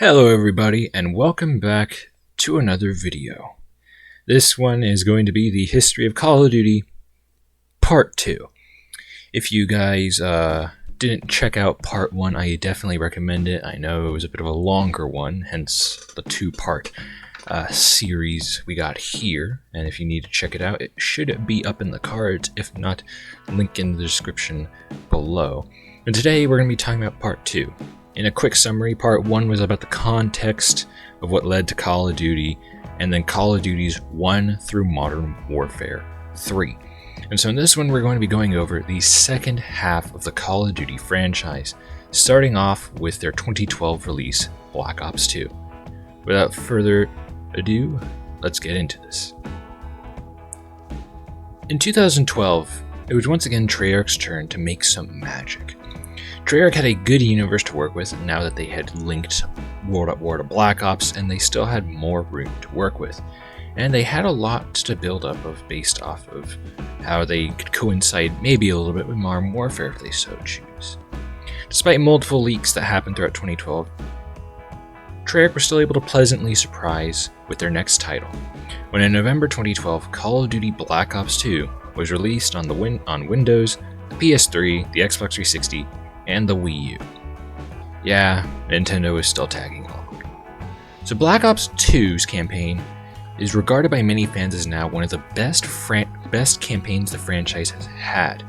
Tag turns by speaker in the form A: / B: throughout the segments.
A: Hello everybody, and welcome back to another video. This one is going to be the History of Call of Duty Part 2. If you guys didn't check out Part 1, I definitely recommend it. I know it was a bit of a longer one, hence the two-part series we got here. And if you need to check it out, it should be up in the cards. If not, link in the description below. And today we're going to be talking about Part 2. In a quick summary, Part 1 was about the context of what led to Call of Duty, and then Call of Duty's 1 through Modern Warfare 3. And so in this one, we're going to be going over the second half of the Call of Duty franchise, starting off with their 2012 release, Black Ops 2. Without further ado, let's get into this. In 2012, it was once again Treyarch's turn to make some magic. Treyarch had a good universe to work with now that they had linked World at War to Black Ops, and they still had more room to work with. And they had a lot to build up of based off of how they could coincide maybe a little bit with Modern Warfare if they so choose. Despite multiple leaks that happened throughout 2012, Treyarch was still able to pleasantly surprise with their next title, when in November 2012, Call of Duty Black Ops 2 was released on Windows, the PS3, the Xbox 360, and the Wii U. Yeah, Nintendo is still tagging along. So Black Ops 2's campaign is regarded by many fans as now one of the best campaigns the franchise has had,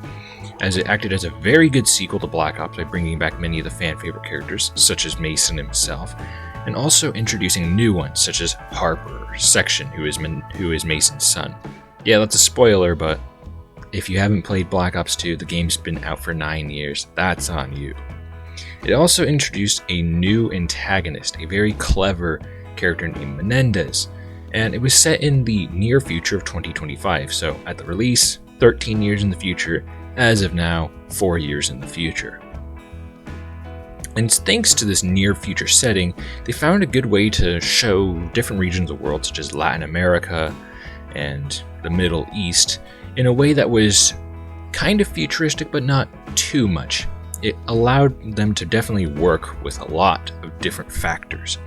A: as it acted as a very good sequel to Black Ops by bringing back many of the fan favorite characters, such as Mason himself, and also introducing new ones such as Harper or Section, who is Mason's son. Yeah, that's a spoiler, but if you haven't played Black Ops 2, the game's been out for 9 years. That's on you. It also introduced a new antagonist, a very clever character named Menendez, and it was set in the near future of 2025, so at the release, 13 years in the future, as of now, 4 years in the future. And thanks to this near future setting, they found a good way to show different regions of the world, such as Latin America and the Middle East, in a way that was kind of futuristic, but not too much. It allowed them to definitely work with a lot of different factors.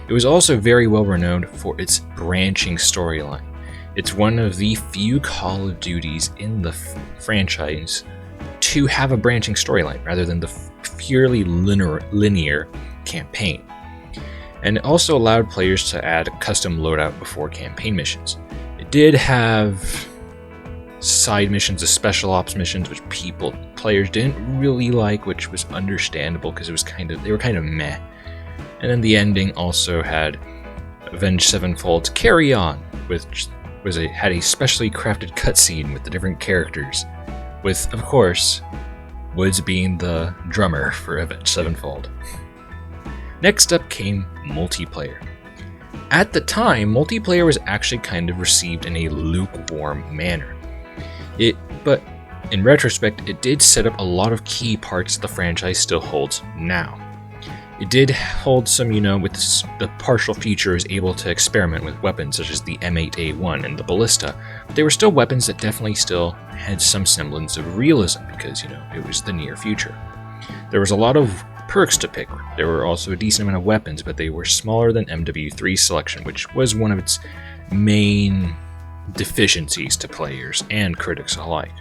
A: It was also very well renowned for its branching storyline. It's one of the few Call of Duties in the franchise to have a branching storyline rather than the purely linear campaign. And it also allowed players to add a custom loadout before campaign missions. It did have side missions, the special ops missions, which players didn't really like, which was understandable because they were kind of meh. And then the ending also had Avenged Sevenfold's Carry On, which had a specially crafted cutscene with the different characters, with, of course, Woods being the drummer for Avenged Sevenfold. Next up came multiplayer. At the time, multiplayer was actually kind of received in a lukewarm manner. But in retrospect, it did set up a lot of key parts the franchise still holds now. It did hold some, with the partial feature is able to experiment with weapons such as the M8A1 and the Ballista, but they were still weapons that definitely still had some semblance of realism because, it was the near future. There was a lot of perks to pick. There were also a decent amount of weapons, but they were smaller than MW3's selection, which was one of its main deficiencies to players and critics alike.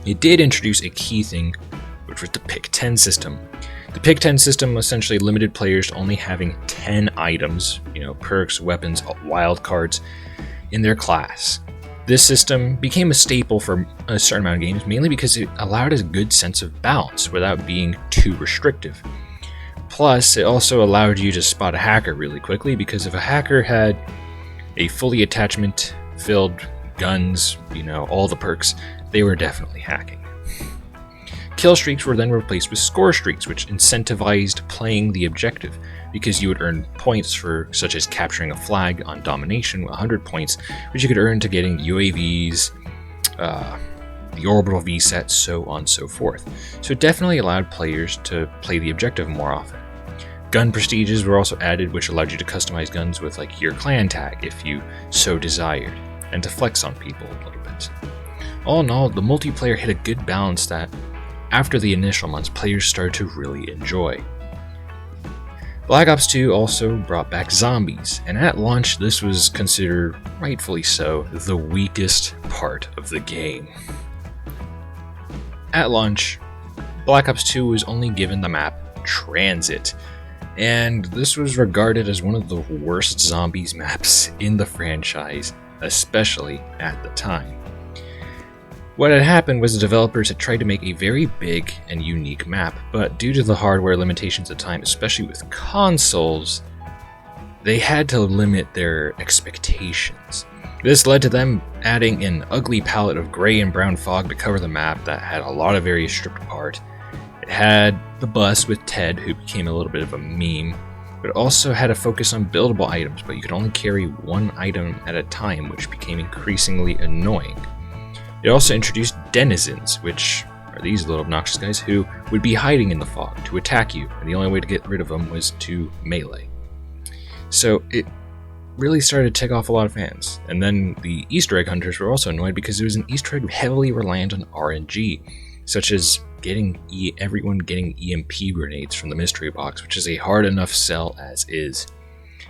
A: It did introduce a key thing, which was the Pick 10 system. The Pick 10 system essentially limited players to only having 10 items, perks, weapons, wild cards, in their class. This system became a staple for a certain amount of games, mainly because it allowed a good sense of balance without being too restrictive. Plus, it also allowed you to spot a hacker really quickly, because if a hacker had a fully attachment-filled guns, all the perks, they were definitely hacking. Kill streaks were then replaced with score streaks, which incentivized playing the objective, because you would earn points for such as capturing a flag on domination, 100 points, which you could earn to getting UAVs, the orbital VSAT, so on and so forth. So it definitely allowed players to play the objective more often. Gun prestiges were also added, which allowed you to customize guns with your clan tag if you so desired, and to flex on people a little bit. All in all, the multiplayer hit a good balance that, after the initial months, players started to really enjoy. Black Ops 2 also brought back zombies, and at launch this was considered, rightfully so, the weakest part of the game. At launch, Black Ops 2 was only given the map Transit, and this was regarded as one of the worst zombies maps in the franchise, especially at the time. What had happened was the developers had tried to make a very big and unique map, but due to the hardware limitations at the time, especially with consoles, they had to limit their expectations. This led to them adding an ugly palette of gray and brown fog to cover the map that had a lot of areas stripped apart. It had the bus with Ted, who became a little bit of a meme, but it also had a focus on buildable items, but you could only carry one item at a time, which became increasingly annoying. It also introduced denizens, which are these little obnoxious guys who would be hiding in the fog to attack you, and the only way to get rid of them was to melee. So it really started to tick off a lot of fans. And then the Easter egg hunters were also annoyed because it was an Easter egg heavily reliant on RNG, such as everyone getting EMP grenades from the mystery box, which is a hard enough sell as is.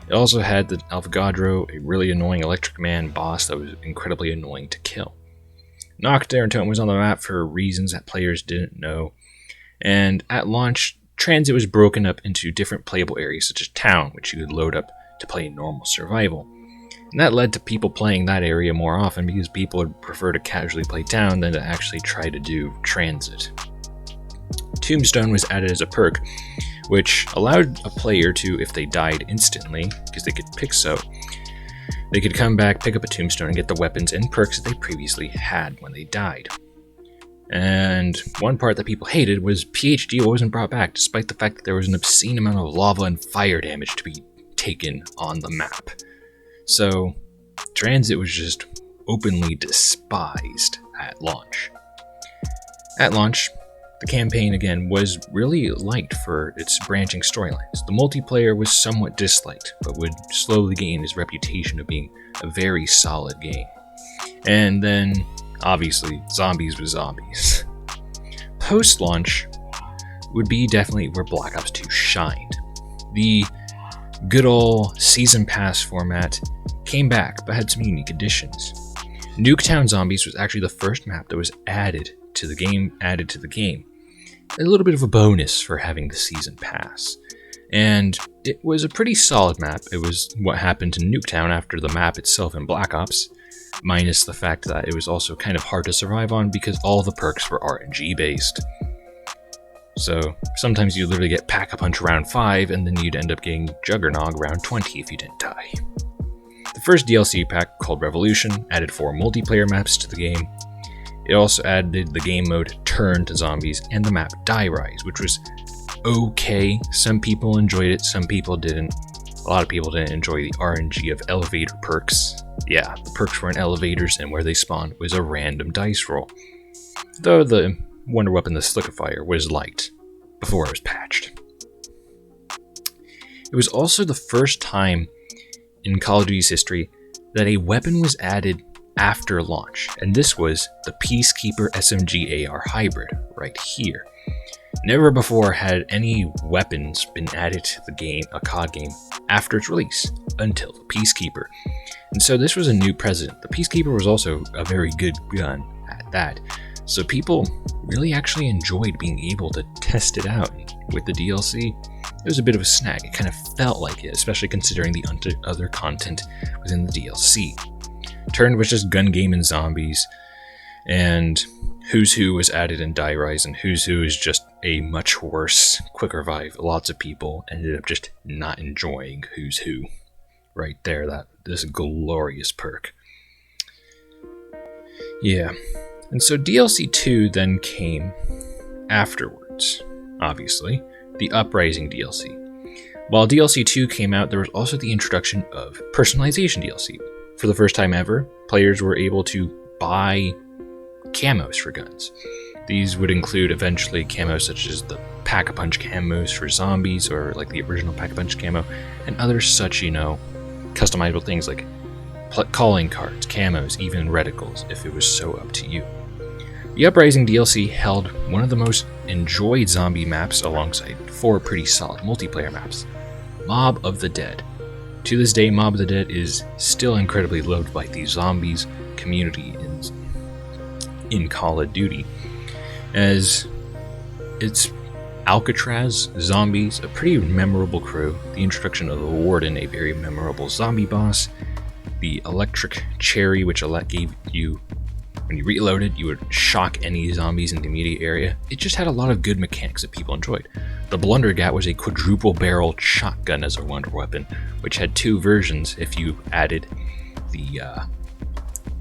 A: It also had the Avogadro, a really annoying Electric Man boss that was incredibly annoying to kill. Nocturne was on the map for reasons that players didn't know, and at launch, Transit was broken up into different playable areas such as Town, which you could load up to play normal survival. And that led to people playing that area more often because people would prefer to casually play Town than to actually try to do Transit. Tombstone was added as a perk, which allowed a player to, if they died instantly, because they could pick so, they could come back, pick up a tombstone, and get the weapons and perks that they previously had when they died. And one part that people hated was PhD wasn't brought back, despite the fact that there was an obscene amount of lava and fire damage to be taken on the map. So, Transit was just openly despised at launch. At launch, the campaign, again, was really liked for its branching storylines. The multiplayer was somewhat disliked, but would slowly gain its reputation of being a very solid game. And then, obviously, zombies was zombies. Post-launch would be definitely where Black Ops 2 shined. The good old Season Pass format came back, but had some unique additions. Nuketown Zombies was actually the first map that was added to the game. A little bit of a bonus for having the Season Pass. And it was a pretty solid map. It was what happened to Nuketown after the map itself in Black Ops, minus the fact that it was also kind of hard to survive on because all the perks were RNG based. So sometimes you literally get Pack-a-Punch round 5 and then you'd end up getting Juggernog round 20 if you didn't die. The first DLC pack, called Revolution, added 4 multiplayer maps to the game. It also added the game mode Turn to Zombies and the map Die Rise, which was okay. Some people enjoyed it, some people didn't. A lot of people didn't enjoy the RNG of elevator perks. Yeah, the perks were in elevators, and where they spawned was a random dice roll. Though the Wonder Weapon, the Slickifier, was liked before it was patched. It was also the first time in Call of Duty's history that a weapon was added after launch, and this was the Peacekeeper SMG AR hybrid right here. Never before had any weapons been added to the game, a COD game, after its release, until the Peacekeeper. And so this was a new precedent. The Peacekeeper was also a very good gun at that, so people really actually enjoyed being able to test it out. With the DLC, it was a bit of a snag. It kind of felt like it, especially considering the other content within the DLC. Turn was just gun game and zombies, and Who's Who was added in Die Rise, and Who's Who is just a much worse quick revive. Lots of people ended up just not enjoying Who's Who. Right there, this glorious perk. Yeah, and so DLC 2 then came afterwards, obviously, the Uprising DLC. While DLC 2 came out, there was also the introduction of personalization DLC. For the first time ever, players were able to buy camos for guns. These would include eventually camos such as the Pack-a-Punch camos for zombies, or like the original Pack-a-Punch camo, and other such, customizable things like calling cards, camos, even reticles, if it was so up to you. The Uprising DLC held one of the most enjoyed zombie maps alongside 4 pretty solid multiplayer maps. Mob of the Dead. To this day, Mob of the Dead is still incredibly loved by the zombies community in Call of Duty, as it's Alcatraz, zombies, a pretty memorable crew, the introduction of the Warden, a very memorable zombie boss, the electric cherry, which gave you, when you reloaded, you would shock any zombies in the immediate area. It just had a lot of good mechanics that people enjoyed. The Blundergat was a quadruple-barreled shotgun as a wonder weapon, which had two versions if you added the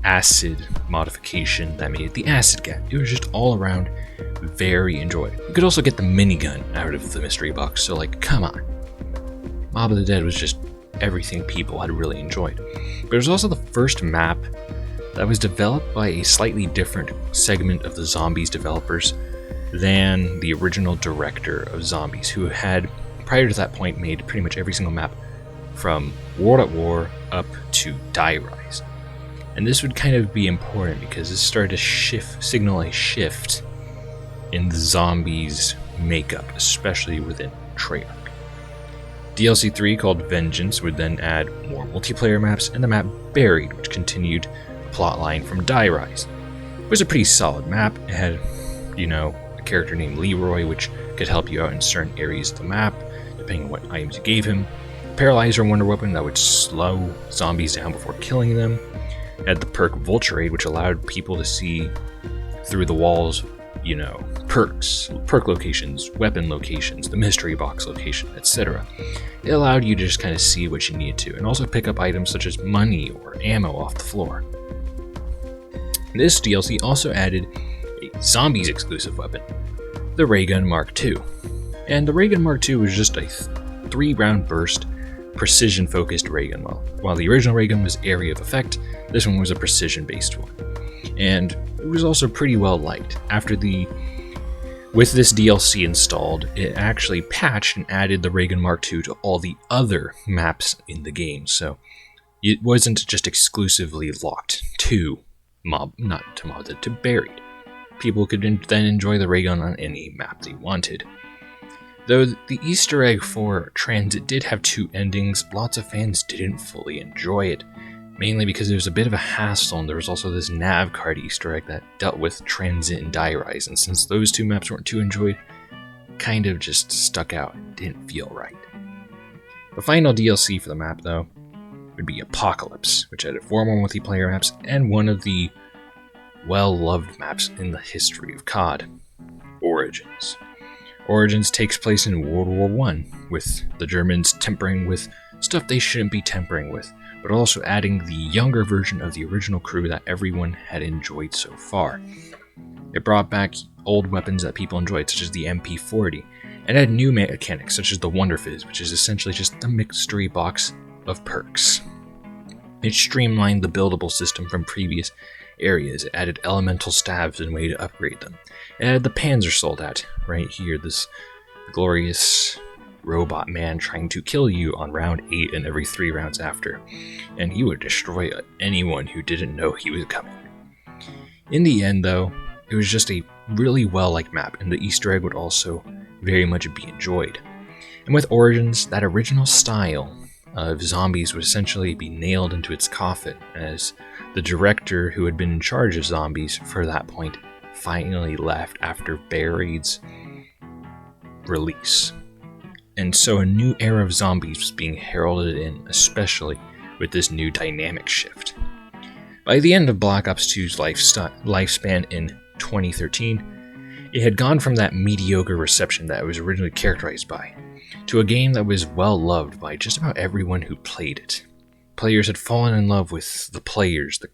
A: acid modification that made it the Acid Gat. It was just all around very enjoyed. You could also get the minigun out of the mystery box, so like, come on. Mob of the Dead was just everything people had really enjoyed. But it was also the first map that was developed by a slightly different segment of the Zombies developers than the original director of Zombies, who had, prior to that point, made pretty much every single map from World at War up to Die Rise. And this would kind of be important because it started to signal a shift in the Zombies makeup, especially within Treyarch. DLC 3, called Vengeance, would then add more multiplayer maps, and the map Buried, which continued the plotline from Die Rise. It was a pretty solid map. It had, a character named Leroy, which could help you out in certain areas of the map, depending on what items you gave him. Paralyzer wonder weapon that would slow zombies down before killing them. It had the perk Vulturade, which allowed people to see through the walls, perk locations, weapon locations, the mystery box location, etc. It allowed you to just kind of see what you needed to, and also pick up items such as money or ammo off the floor. This DLC also added a Zombies exclusive weapon, the Raygun Mark II. And the Raygun Mark II was just a 3-round burst, precision-focused raygun. While the original raygun was area of effect, this one was a precision-based one. And it was also pretty well liked. With this DLC installed, it actually patched and added the Raygun Mark II to all the other maps in the game, so it wasn't just exclusively locked to Buried. People could then enjoy the raygun on any map they wanted. Though the Easter egg for Transit did have two endings, lots of fans didn't fully enjoy it, mainly because it was a bit of a hassle, and there was also this nav card Easter egg that dealt with Transit and Die Rise, and since those two maps weren't too enjoyed, kind of just stuck out and didn't feel right. The final DLC for the map, though, would be Apocalypse, which added 4 more multiplayer maps and one of the well-loved maps in the history of COD, Origins. Origins takes place in World War I, with the Germans tempering with stuff they shouldn't be tempering with, but also adding the younger version of the original crew that everyone had enjoyed so far. It brought back old weapons that people enjoyed, such as the MP40, and added new mechanics, such as the Wonder Fizz, which is essentially just a mystery box of perks. It streamlined the buildable system from previous areas. It added elemental stabs and a way to upgrade them. It added the Panzer Soldat, right here, this glorious robot man trying to kill you on round 8 and every 3 rounds after, and he would destroy anyone who didn't know he was coming. In the end, though, it was just a really well-liked map, and the Easter egg would also very much be enjoyed. And with Origins, that original style of Zombies would essentially be nailed into its coffin, as the director who had been in charge of Zombies for that point finally left after Buried's release. And so a new era of Zombies was being heralded in, especially with this new dynamic shift. By the end of Black Ops 2's lifespan in 2013, it had gone from that mediocre reception that it was originally characterized by, to a game that was well loved by just about everyone who played it. Players had fallen in love with the players, the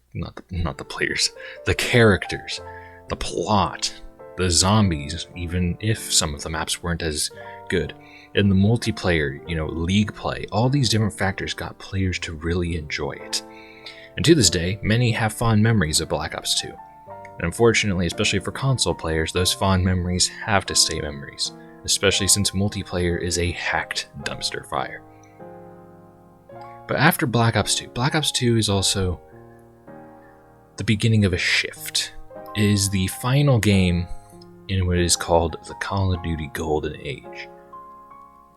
A: characters, the plot, the zombies, even if some of the maps weren't as good. And the multiplayer, league play, all these different factors got players to really enjoy it. And to this day, many have fond memories of Black Ops 2. And unfortunately, especially for console players, those fond memories have to stay memories, especially since multiplayer is a hacked dumpster fire. But after Black Ops 2 is also the beginning of a shift. It is the final game in what is called the Call of Duty Golden Age.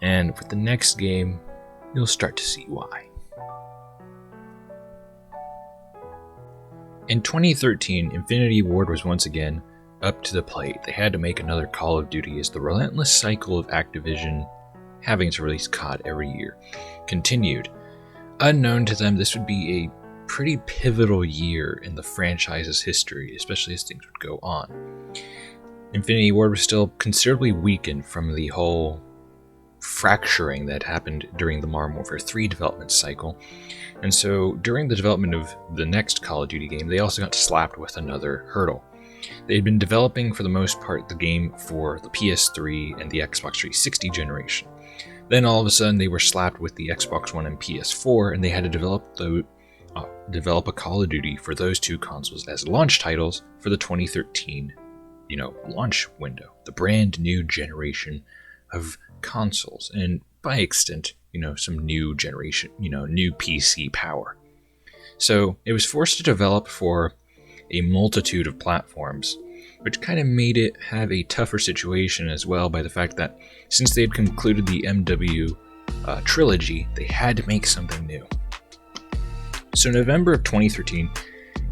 A: And with the next game, you'll start to see why. In 2013, Infinity Ward was once again up to the plate. They had to make another Call of Duty as the relentless cycle of Activision having to release COD every year continued. Unknown to them, this would be a pretty pivotal year in the franchise's history, especially as things would go on. Infinity Ward was still considerably weakened from the whole fracturing that happened during the Modern Warfare 3 development cycle, and so during the development of the next Call of Duty game, they also got slapped with another hurdle. They had been developing, for the most part, the game for the PS3 and the Xbox 360 generation. Then all of a sudden, they were slapped with the Xbox One and PS4, and they had to develop a Call of Duty for those two consoles as launch titles for the 2013, launch window, the brand new generation of consoles, and by extent, some new generation, new PC power. So it was forced to develop for a multitude of platforms, which kind of made it have a tougher situation as well by the fact that since they had concluded the MW trilogy, they had to make something new. So November of 2013,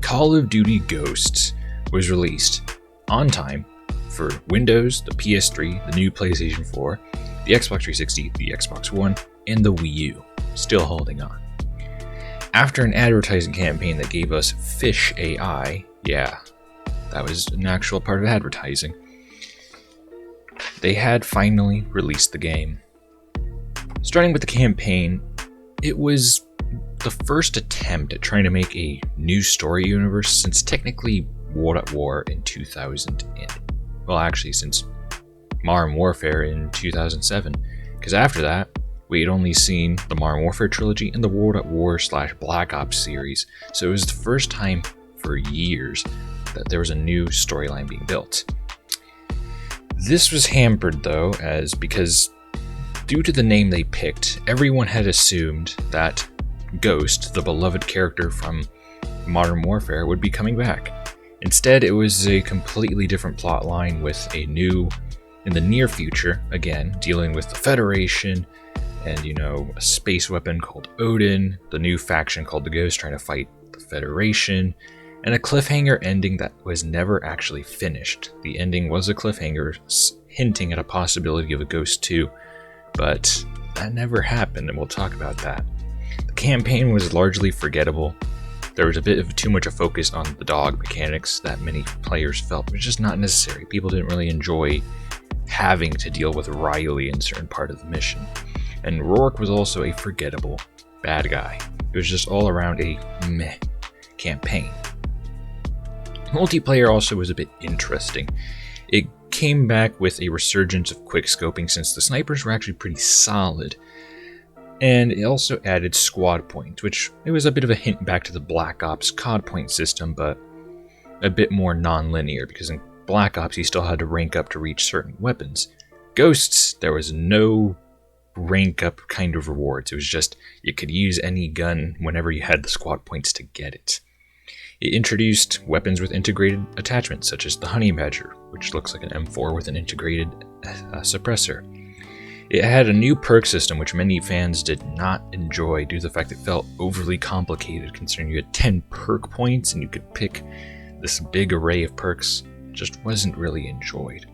A: Call of Duty Ghosts was released on time for Windows, the PS3, the new PlayStation 4, the Xbox 360, the Xbox One, and the Wii U, still holding on. After an advertising campaign that gave us Fish AI, yeah, that was an actual part of advertising, they had finally released the game. Starting with the campaign, it was the first attempt at trying to make a new story universe since technically World at War in 2000, since Modern Warfare in 2007, because after that, we had only seen the Modern Warfare trilogy and the World at War / Black Ops series, so it was the first time for years that there was a new storyline being built. This was hampered though, because due to the name they picked, everyone had assumed that Ghost, the beloved character from Modern Warfare, would be coming back. Instead, it was a completely different plot line with in the near future, again, dealing with the Federation and, a space weapon called Odin, the new faction called the Ghost trying to fight the Federation, and a cliffhanger ending that was never actually finished. The ending was a cliffhanger hinting at a possibility of a Ghost 2, but that never happened, and we'll talk about that. The campaign was largely forgettable. There was a bit of too much a focus on the dog mechanics that many players felt was just not necessary. People didn't really enjoy having to deal with Riley in certain part of the mission. And Rourke was also a forgettable bad guy. It was just all around a meh campaign. Multiplayer also was a bit interesting. It came back with a resurgence of quickscoping since the snipers were actually pretty solid. And it also added squad points, which it was a bit of a hint back to the Black Ops COD point system, but a bit more non-linear, because in Black Ops you still had to rank up to reach certain weapons. Ghosts, there was no rank up kind of rewards. It was just you could use any gun whenever you had the squad points to get it. It introduced weapons with integrated attachments, such as the Honey Badger, which looks like an M4 with an integrated suppressor. It had a new perk system which many fans did not enjoy due to the fact it felt overly complicated, considering you had 10 perk points and you could pick this big array of perks. It just wasn't really enjoyed.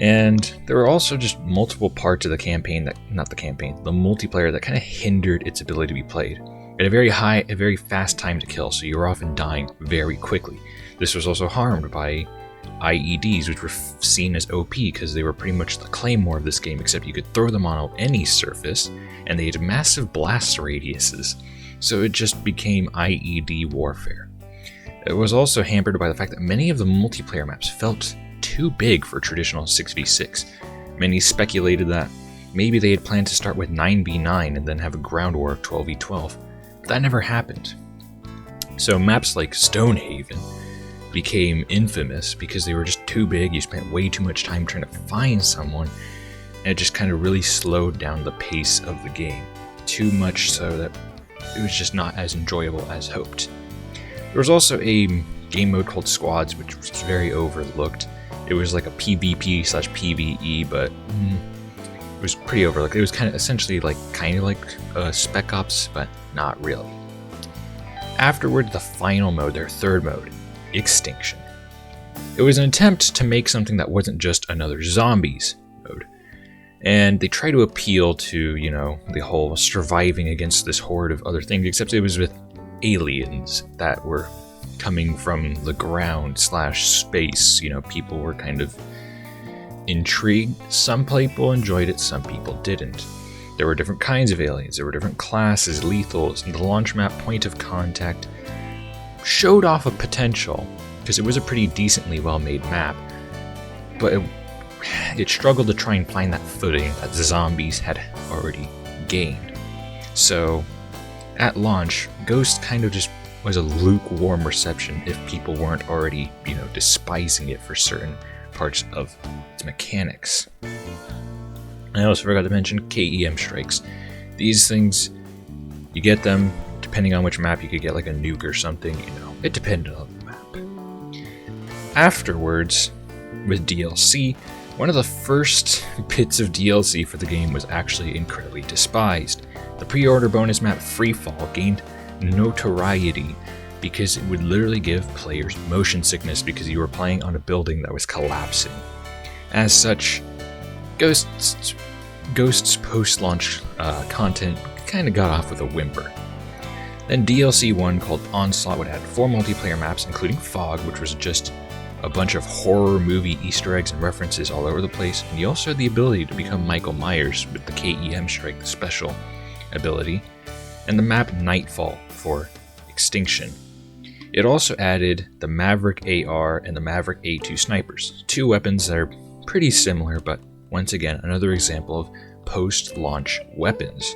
A: And there were also just multiple parts of the campaign the multiplayer that kind of hindered its ability to be played. At a very fast time to kill, so you were often dying very quickly. This was also harmed by IEDs, which were seen as OP because they were pretty much the Claymore of this game, except you could throw them on any surface, and they had massive blast radiuses, so it just became IED warfare. It was also hampered by the fact that many of the multiplayer maps felt too big for traditional 6v6. Many speculated that maybe they had planned to start with 9v9 and then have a ground war of 12v12, but that never happened. So maps like Stonehaven became infamous because they were just too big, you spent way too much time trying to find someone, and it just kind of really slowed down the pace of the game. Too much so that it was just not as enjoyable as hoped. There was also a game mode called Squads, which was very overlooked. It was like a PvP/PvE, but was pretty overlooked. It was kind of like Spec Ops, but not really. Afterward, the final mode, their third mode, Extinction. It was an attempt to make something that wasn't just another zombies mode. And they try to appeal to, the whole surviving against this horde of other things, except it was with aliens that were coming from the ground / space. People were kind of intrigued. Some people enjoyed it, some people didn't. There were different kinds of aliens, there were different classes, lethals, and the launch map Point of Contact showed off a potential, because it was a pretty decently well-made map, but it struggled to try and find that footing that the zombies had already gained. So, at launch, Ghost kind of just was a lukewarm reception if people weren't already, despising it for certain parts of its mechanics. I also forgot to mention KEM strikes. These things, you get them depending on which map. You could get like a nuke or something, it depended on the map. Afterwards, with DLC, one of the first bits of DLC for the game was actually incredibly despised. The pre-order bonus map Freefall gained notoriety because it would literally give players motion sickness because you were playing on a building that was collapsing. As such, Ghost's post-launch content kind of got off with a whimper. Then DLC 1 called Onslaught would add 4 multiplayer maps, including Fog, which was just a bunch of horror movie Easter eggs and references all over the place, and you also had the ability to become Michael Myers with the KEM strike, the special ability, and the map Nightfall for Extinction. It also added the Maverick AR and the Maverick A2 snipers, 2 weapons that are pretty similar, but once again, another example of post-launch weapons.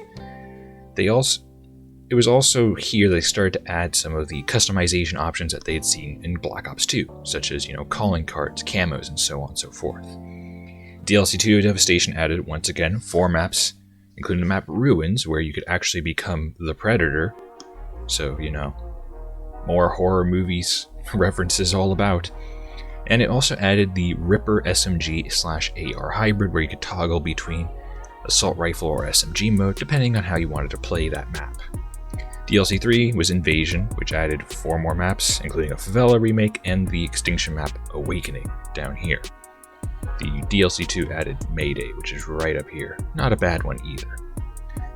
A: It was also here they started to add some of the customization options that they had seen in Black Ops 2, such as, calling cards, camos, and so on and so forth. DLC 2 Devastation added, once again, 4 maps, including the map Ruins, where you could actually become the Predator. So, more horror movies references all about. And it also added the Ripper SMG/AR hybrid, where you could toggle between assault rifle or SMG mode, depending on how you wanted to play that map. DLC 3 was Invasion, which added 4 more maps, including a Favela remake and the Extinction map Awakening down here. The DLC 2 added Mayday, which is right up here. Not a bad one either.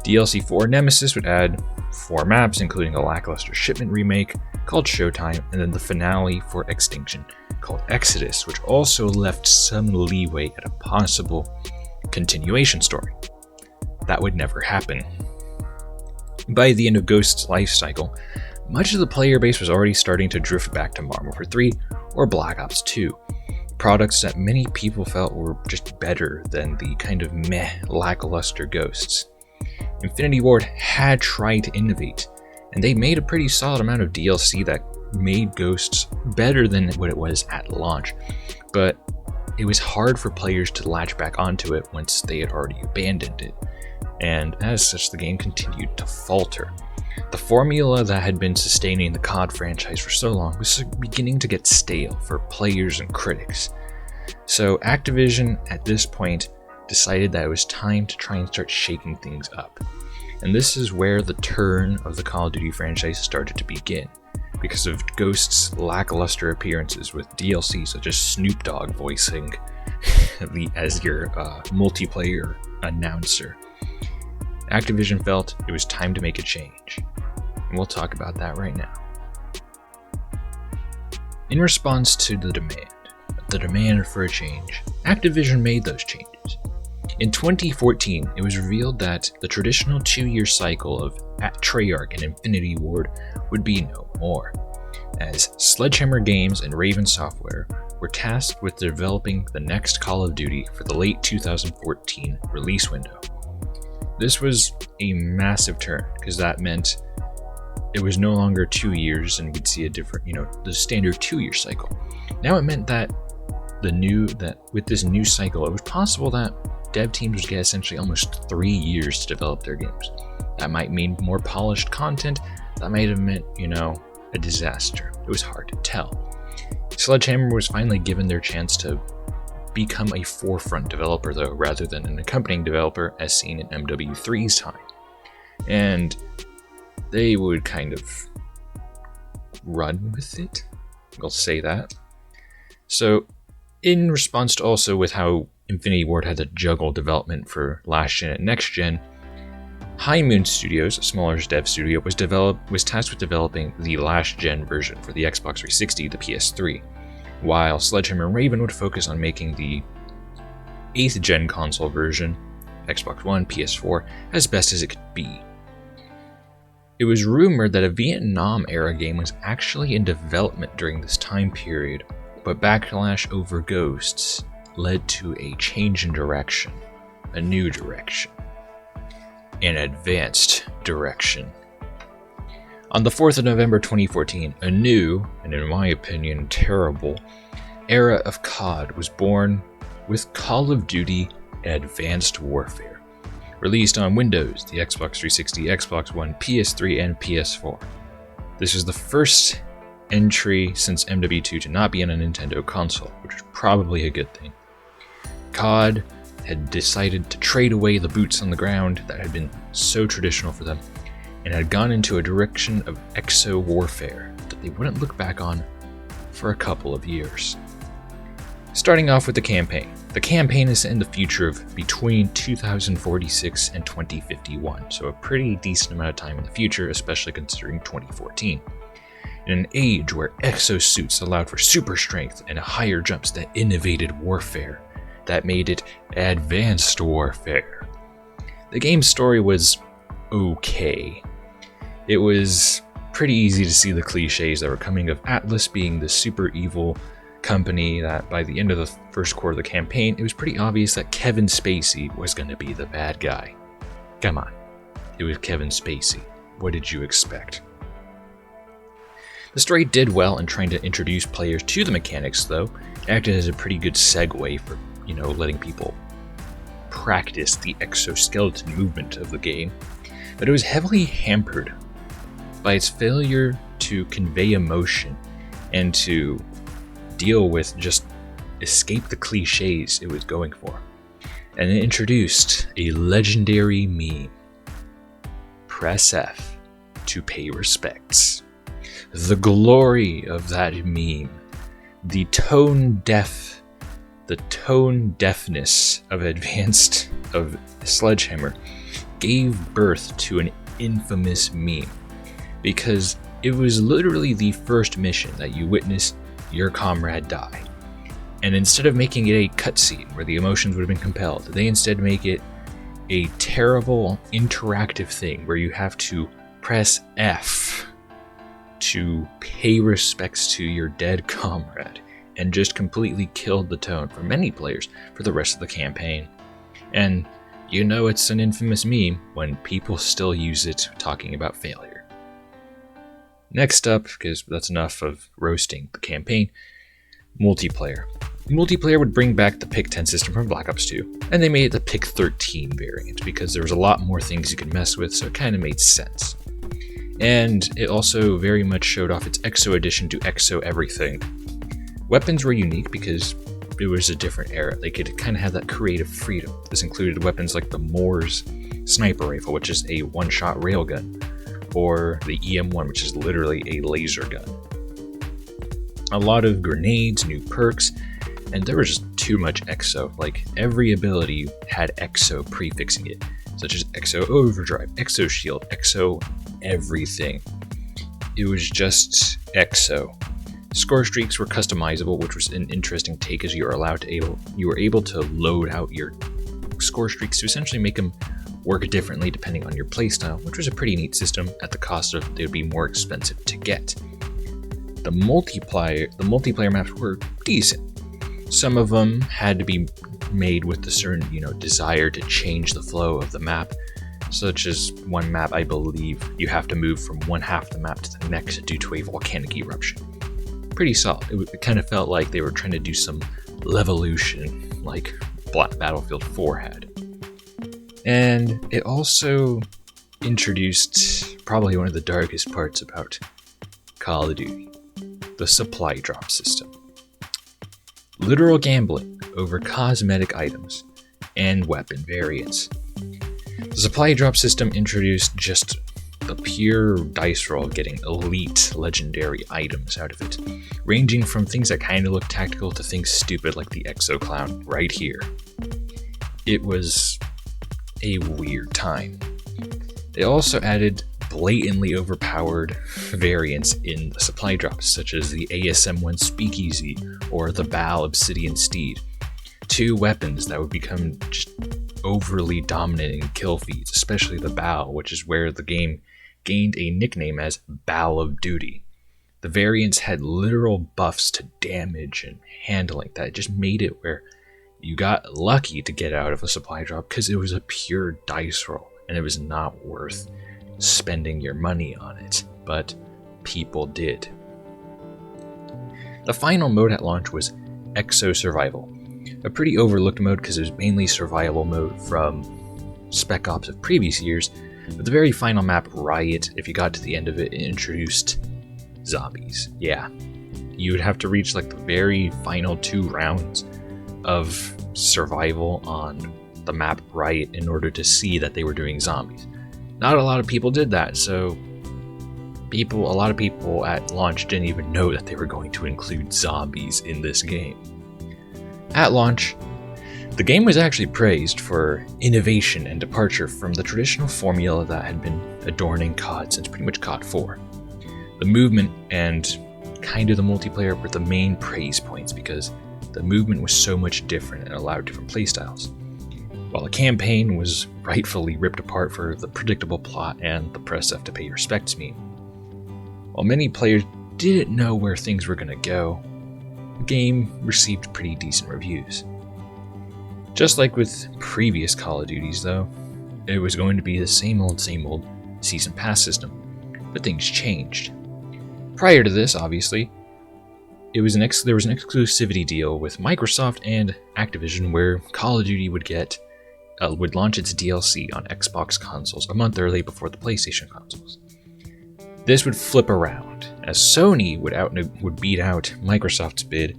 A: DLC 4 Nemesis would add 4 maps, including a lackluster Shipment remake called Showtime, and then the finale for Extinction called Exodus, which also left some leeway at a possible continuation story. That would never happen. By the end of Ghost's life cycle, much of the player base was already starting to drift back to Modern Warfare 3 or Black Ops 2, products that many people felt were just better than the kind of meh, lackluster Ghosts. Infinity Ward had tried to innovate, and they made a pretty solid amount of DLC that made Ghosts better than what it was at launch, but it was hard for players to latch back onto it once they had already abandoned it, and as such the game continued to falter. The formula that had been sustaining the COD franchise for so long was beginning to get stale for players and critics. So Activision at this point decided that it was time to try and start shaking things up. And this is where the turn of the Call of Duty franchise started to begin, because of Ghost's lackluster appearances with DLC such as Snoop Dogg voicing as your multiplayer announcer. Activision felt it was time to make a change, and we'll talk about that right now. In response to the demand for a change, Activision made those changes. In 2014, it was revealed that the traditional 2-year cycle of Treyarch and Infinity Ward would be no more, as Sledgehammer Games and Raven Software were tasked with developing the next Call of Duty for the late 2014 release window. This was a massive turn, because that meant it was no longer 2 years and we'd see a different, the standard 2-year cycle. Now it meant that with this new cycle, it was possible that dev teams would get essentially almost 3 years to develop their games. That might mean more polished content, that might have meant, a disaster. It was hard to tell. Sledgehammer was finally given their chance to become a forefront developer, though, rather than an accompanying developer, as seen in MW3's time. And they would kind of run with it, I'll say that. So, in response to also with how Infinity Ward had to juggle development for last gen and next gen, High Moon Studios, a smaller dev studio, was tasked with developing the last gen version for the Xbox 360, the PS3, while Sledgehammer Raven would focus on making the 8th gen console version, Xbox One, PS4, as best as it could be. It was rumored that a Vietnam-era game was actually in development during this time period, but backlash over Ghosts led to a change in direction, a new direction, an advanced direction. On the 4th of November 2014, a new, and in my opinion terrible, era of COD was born with Call of Duty Advanced Warfare. Released on Windows, the Xbox 360, Xbox One, PS3, and PS4. This was the first entry since MW2 to not be on a Nintendo console, which was probably a good thing. COD had decided to trade away the boots on the ground that had been so traditional for them, and had gone into a direction of exo warfare that they wouldn't look back on for a couple of years. Starting off with the campaign. The campaign is set in the future of between 2046 and 2051, so a pretty decent amount of time in the future, especially considering 2014. In an age where exosuits allowed for super strength and higher jumps that innovated warfare, that made it advanced warfare. The game's story was okay. It was pretty easy to see the cliches that were coming of Atlas being the super evil company that by the end of the first quarter of the campaign, it was pretty obvious that Kevin Spacey was going to be the bad guy. Come on, it was Kevin Spacey. What did you expect? The story did well in trying to introduce players to the mechanics, though. It acted as a pretty good segue for, letting people practice the exoskeleton movement of the game. But it was heavily hampered by its failure to convey emotion and to deal with just escape the cliches it was going for. And it introduced a legendary meme. Press F to pay respects. The glory of that meme, the tone deafness of Sledgehammer gave birth to an infamous meme, because it was literally the first mission that you witnessed your comrade die. And instead of making it a cutscene where the emotions would have been compelled, they instead make it a terrible interactive thing where you have to press F to pay respects to your dead comrade, and just completely killed the tone for many players for the rest of the campaign. And it's an infamous meme when people still use it talking about failure. Next up, because that's enough of roasting the campaign, multiplayer. Multiplayer would bring back the pick 10 system from Black Ops 2, and they made it the pick 13 variant because there was a lot more things you could mess with, so it kind of made sense. And it also very much showed off its EXO addition to EXO everything. Weapons were unique because it was a different era. They could kind of have that creative freedom. This included weapons like the Moore's sniper rifle, which is a one-shot railgun, or the EM1, which is literally a laser gun. A lot of grenades, new perks, and there was just too much EXO. Like, every ability had EXO prefixing it, such as EXO Overdrive, EXO Shield, EXO everything. It was just EXO. Score streaks were customizable, which was an interesting take, as you were able to load out your score streaks to essentially make them work differently depending on your playstyle, which was a pretty neat system at the cost of they would be more expensive to get. The multiplayer maps were decent. Some of them had to be made with the certain, desire to change the flow of the map, such as one map, I believe, you have to move from one half of the map to the next due to a volcanic eruption. Pretty solid. It kind of felt like they were trying to do some levolution, like Battlefield 4 had. And it also introduced probably one of the darkest parts about Call of Duty, the supply drop system. literal gambling over cosmetic items and weapon variants. The supply drop system introduced just the pure dice roll, getting elite legendary items out of it, ranging from things that kind of look tactical to things stupid like the Exo Clown right here. It was a weird time. They also added blatantly overpowered variants in the supply drops, such as the ASM-1 Speakeasy or the Baal Obsidian Steed, two weapons that would become just overly dominant in kill feeds, especially the Baal, which is where the game gained a nickname as Baal of Duty. The variants had literal buffs to damage and handling that just made it where you got lucky to get out of a supply drop because it was a pure dice roll and it was not worth spending your money on it, but people did. The final mode at launch was Exo Survival, a pretty overlooked mode because it was mainly survival mode from Spec Ops of previous years, but the very final map, Riot, if you got to the end of it, it introduced zombies. Yeah, you would have to reach like the very final 2 rounds of survival on the map Riot in order to see that they were doing zombies. Not a lot of people did that, so a lot of people at launch didn't even know that they were going to include zombies in this game. At launch, the game was actually praised for innovation and departure from the traditional formula that had been adorning COD since pretty much COD 4. The movement and kind of the multiplayer were the main praise points because the movement was so much different and allowed different playstyles, while the campaign was rightfully ripped apart for the predictable plot and the press have to pay respects meme. While many players didn't know where things were going to go, the game received pretty decent reviews. Just like with previous Call of Duties though, it was going to be the same old season pass system, but things changed. Prior to this, obviously, there was an exclusivity deal with Microsoft and Activision where Call of Duty would launch its DLC on Xbox consoles a month early before the PlayStation consoles. This would flip around, as Sony would beat out Microsoft's bid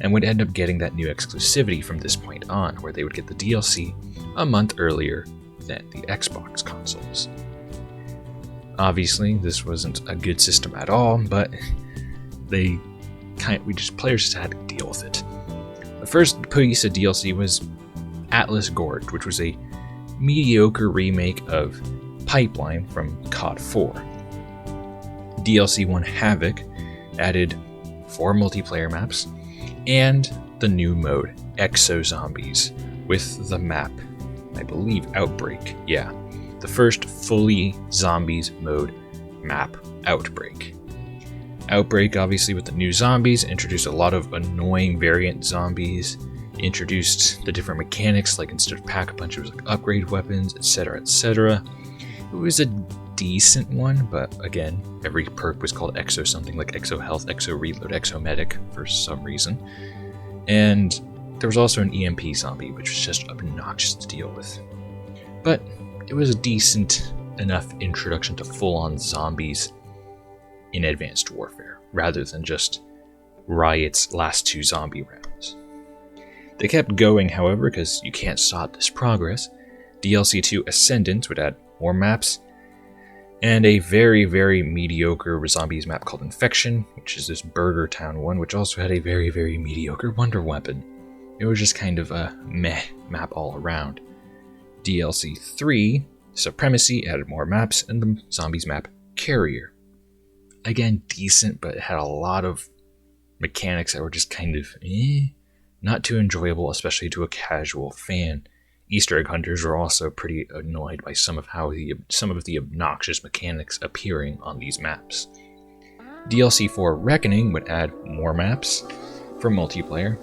A: and would end up getting that new exclusivity from this point on, where they would get the DLC a month earlier than the Xbox consoles. Obviously, this wasn't a good system at all, but players just had to deal with it. The first piece of DLC was Atlas Gorge, which was a mediocre remake of Pipeline from COD 4. DLC 1 Havoc added 4 multiplayer maps and the new mode, Exo Zombies, with the map, I believe, Outbreak. Yeah, the first fully zombies mode map, Outbreak. Outbreak, obviously, with the new zombies, introduced a lot of annoying variant zombies, introduced the different mechanics, like instead of pack-a-punch, it was like upgrade weapons, etc., etc. It was a decent one, but again, every perk was called Exo something, like Exo Health, Exo Reload, Exo Medic for some reason. And there was also an EMP zombie, which was just obnoxious to deal with. But it was a decent enough introduction to full-on zombies in Advanced Warfare, rather than just Riot's last 2 zombie rounds. They kept going, however, because you can't stop this progress. DLC 2 Ascendant would add more maps, and a very, very mediocre zombies map called Infection, which is this Burger Town one, which also had a very, very mediocre wonder weapon. It was just kind of a meh map all around. DLC 3 Supremacy added more maps, and the zombies map Carrier. Again, decent, but it had a lot of mechanics that were just kind of not too enjoyable, especially to a casual fan. Easter egg hunters were also pretty annoyed by some of the obnoxious mechanics appearing on these maps. DLC 4 Reckoning would add more maps for multiplayer,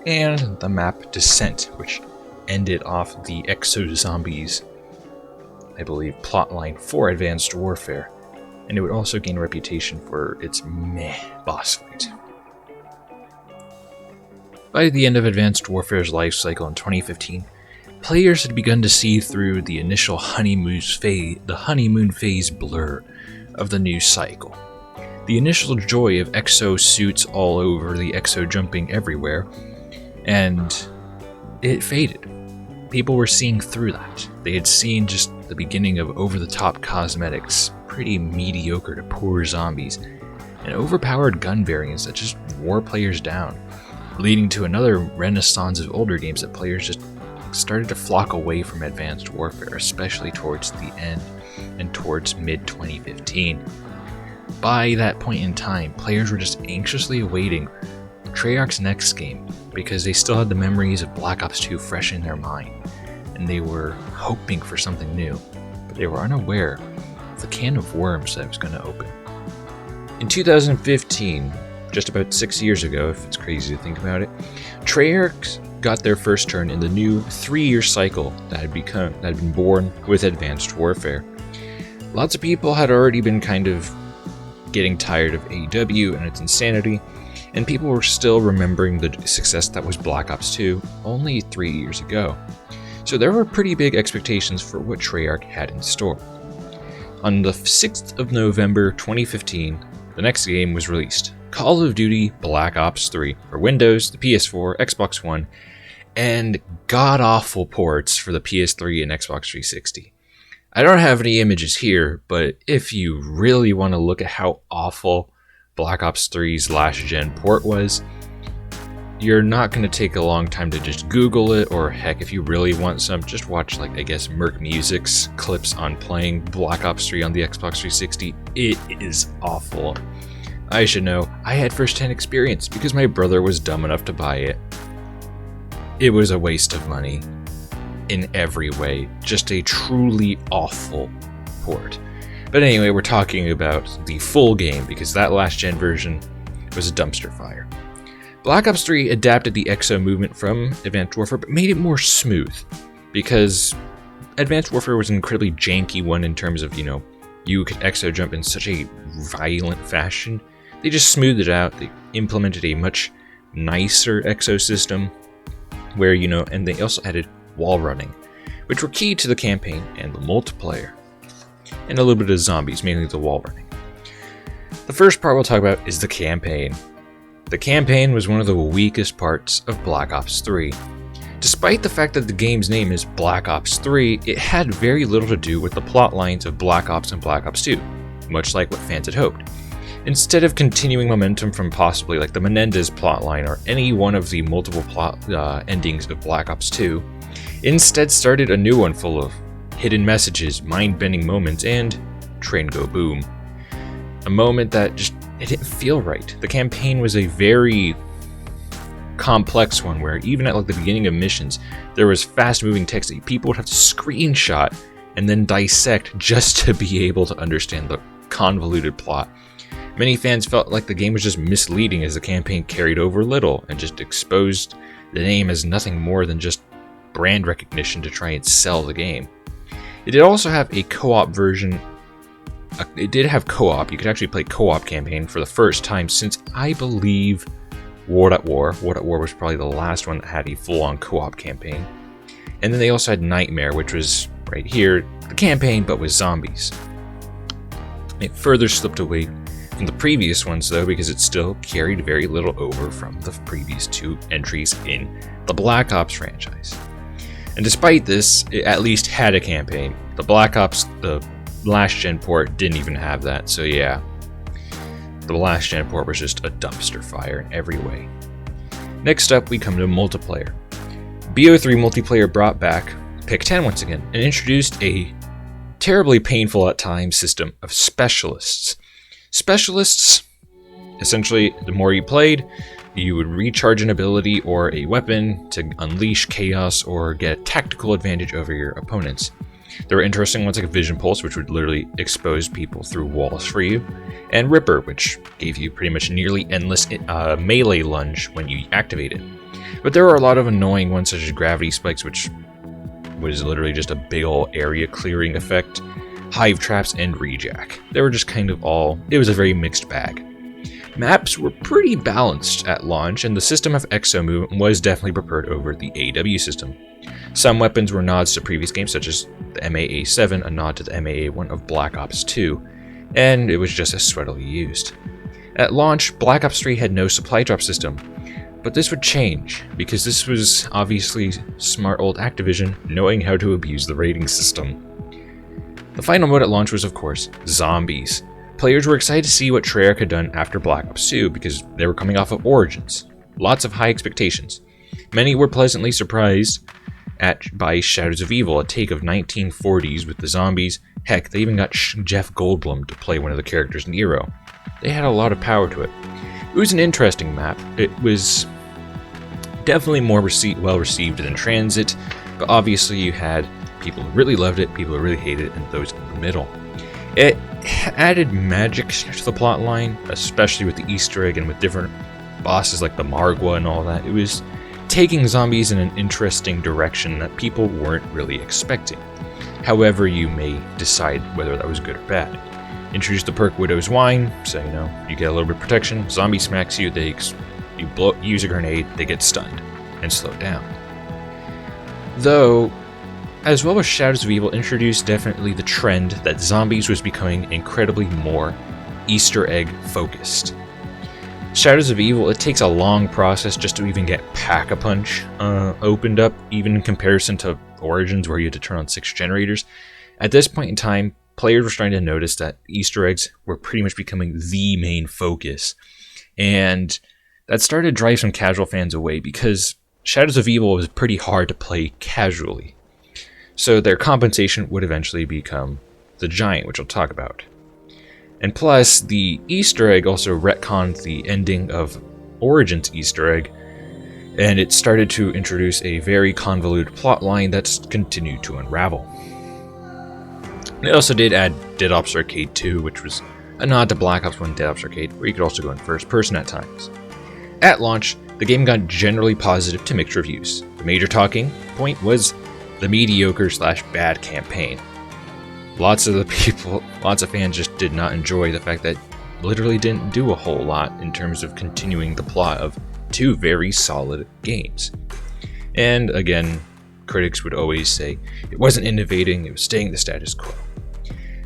A: and the map Descent, which ended off the Exo Zombies, I believe, plotline for Advanced Warfare, and it would also gain a reputation for its meh boss fight. By the end of Advanced Warfare's life cycle in 2015, players had begun to see through the initial honeymoon phase blur of the new cycle. The initial joy of exo suits all over, the exo jumping everywhere, And it faded. People were seeing through that. They had seen just the beginning of over-the-top cosmetics, pretty mediocre to poor zombies, and overpowered gun variants that just wore players down, leading to another renaissance of older games that players just started to flock away from Advanced Warfare, especially towards the end and towards mid-2015. By that point in time, players were just anxiously awaiting Treyarch's next game because they still had the memories of Black Ops 2 fresh in their mind, and they were hoping for something new, but they were unaware of the can of worms that was going to open. In 2015, just about 6 years ago, if it's crazy to think about it, Treyarch got their first turn in the new 3-year cycle that had been born with Advanced Warfare. Lots of people had already been kind of getting tired of AEW and its insanity, and people were still remembering the success that was Black Ops 2 only 3 years ago. So there were pretty big expectations for what Treyarch had in store. On the 6th of November 2015, the next game was released, Call of Duty Black Ops 3 for Windows, the PS4, Xbox One, and god-awful ports for the PS3 and Xbox 360. I don't have any images here, but if you really want to look at how awful Black Ops 3's last-gen port was, you're not going to take a long time to just Google it, or heck, if you really want some, just watch, Merc Music's clips on playing Black Ops 3 on the Xbox 360. It is awful. I should know, I had first-hand experience because my brother was dumb enough to buy it. It was a waste of money in every way, just a truly awful port. But anyway, we're talking about the full game because that last-gen version was a dumpster fire. Black Ops 3 adapted the exo movement from Advanced Warfare, but made it more smooth, because Advanced Warfare was an incredibly janky one in terms of, you could exo jump in such a violent fashion. They just smoothed it out. They implemented a much nicer exo system where, and they also added wall running, which were key to the campaign and the multiplayer, and a little bit of zombies, mainly the wall running. The first part we'll talk about is the campaign. The campaign was one of the weakest parts of Black Ops 3. Despite the fact that the game's name is Black Ops 3, it had very little to do with the plot lines of Black Ops and Black Ops 2, much like what fans had hoped. Instead of continuing momentum from possibly the Menendez plotline or any one of the multiple plot endings of Black Ops 2, instead started a new one full of hidden messages, mind-bending moments, and train go boom. A moment that it didn't feel right. The campaign was a very complex one where even at the beginning of missions, there was fast-moving text that people would have to screenshot and then dissect just to be able to understand the convoluted plot. Many fans felt like the game was just misleading as the campaign carried over little and just exposed the name as nothing more than just brand recognition to try and sell the game. It did also have a co-op version. It did have co-op. You could actually play co-op campaign for the first time since, I believe, World at War. World at War was probably the last one that had a full-on co-op campaign. And then they also had Nightmare, which was right here, the campaign, but with zombies. It further slipped away from the previous ones, though, because it still carried very little over from the previous two entries in the Black Ops franchise. And despite this, it at least had a campaign. The Black Ops, the last-gen port, didn't even have that, so yeah. The last-gen port was just a dumpster fire in every way. Next up, we come to multiplayer. BO3 multiplayer brought back Pick 10 once again, and introduced a terribly painful at times system of specialists. Specialists, essentially, the more you played, you would recharge an ability or a weapon to unleash chaos or get a tactical advantage over your opponents. There were interesting ones like Vision Pulse, which would literally expose people through walls for you, and Ripper, which gave you pretty much nearly endless melee lunge when you activate it. But there were a lot of annoying ones such as Gravity Spikes, which was literally just a big ol' area clearing effect, Hive Traps, and Rejack. They were just kind of it was a very mixed bag. Maps were pretty balanced at launch, and the system of exo movement was definitely preferred over the AW system. Some weapons were nods to previous games, such as the MAA-7, a nod to the MAA-1 of Black Ops 2, and it was just as sweatily used. At launch, Black Ops 3 had no supply drop system, But this would change, because this was obviously smart old Activision knowing how to abuse the rating system. The final mode at launch was, of course, Zombies. Players were excited to see what Treyarch had done after Black Ops 2 because they were coming off of Origins. Lots of high expectations. Many were pleasantly surprised by Shadows of Evil, a take of 1940s with the zombies. Heck, they even got Jeff Goldblum to play one of the characters Nero. They had a lot of power to it. It was an interesting map. It was definitely more well received than Transit, but obviously you had people who really loved it, people who really hated it, and those in the middle. It added magic to the plot line, especially with the Easter egg and with different bosses like the Margwa and all that. It was taking zombies in an interesting direction that people weren't really expecting. However, you may decide whether that was good or bad. Introduce the perk Widow's Wine, so you get a little bit of protection. Zombie smacks you, use a grenade, they get stunned and slowed down. Though, as well as Shadows of Evil introduced definitely the trend that Zombies was becoming incredibly more Easter egg focused. Shadows of Evil, it takes a long process just to even get Pack-a-Punch opened up, even in comparison to Origins where you had to turn on 6 generators. At this point in time, players were starting to notice that Easter eggs were pretty much becoming the main focus. And that started to drive some casual fans away because Shadows of Evil was pretty hard to play casually. So their compensation would eventually become the Giant, which I'll talk about. And plus, the Easter egg also retconned the ending of Origins Easter egg, and it started to introduce a very convoluted plot line that's continued to unravel. They also did add Dead Ops Arcade 2, which was a nod to Black Ops 1 Dead Ops Arcade, where you could also go in first person at times. At launch, the game got generally positive to mixed reviews. The major talking point was the mediocre/bad campaign. Lots of fans just did not enjoy the fact that literally didn't do a whole lot in terms of continuing the plot of 2 very solid games. And again, critics would always say it wasn't innovating, it was staying the status quo.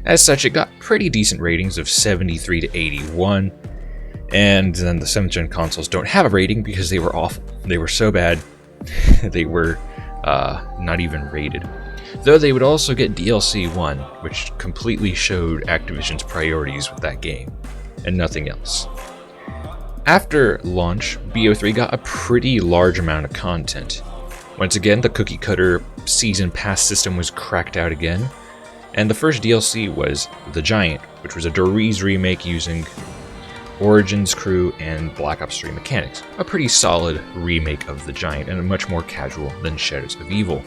A: As such, it got pretty decent ratings of 73 to 81, and then the 7th gen consoles don't have a rating because they were awful. They were so bad, they were not even rated. Though they would also get DLC 1, which completely showed Activision's priorities with that game, and nothing else. After launch, BO3 got a pretty large amount of content. Once again, the cookie cutter season pass system was cracked out again, and the first DLC was The Giant, which was a Dories remake using Origins crew and Black Ops 3 mechanics. A pretty solid remake of The Giant, and much more casual than Shadows of Evil.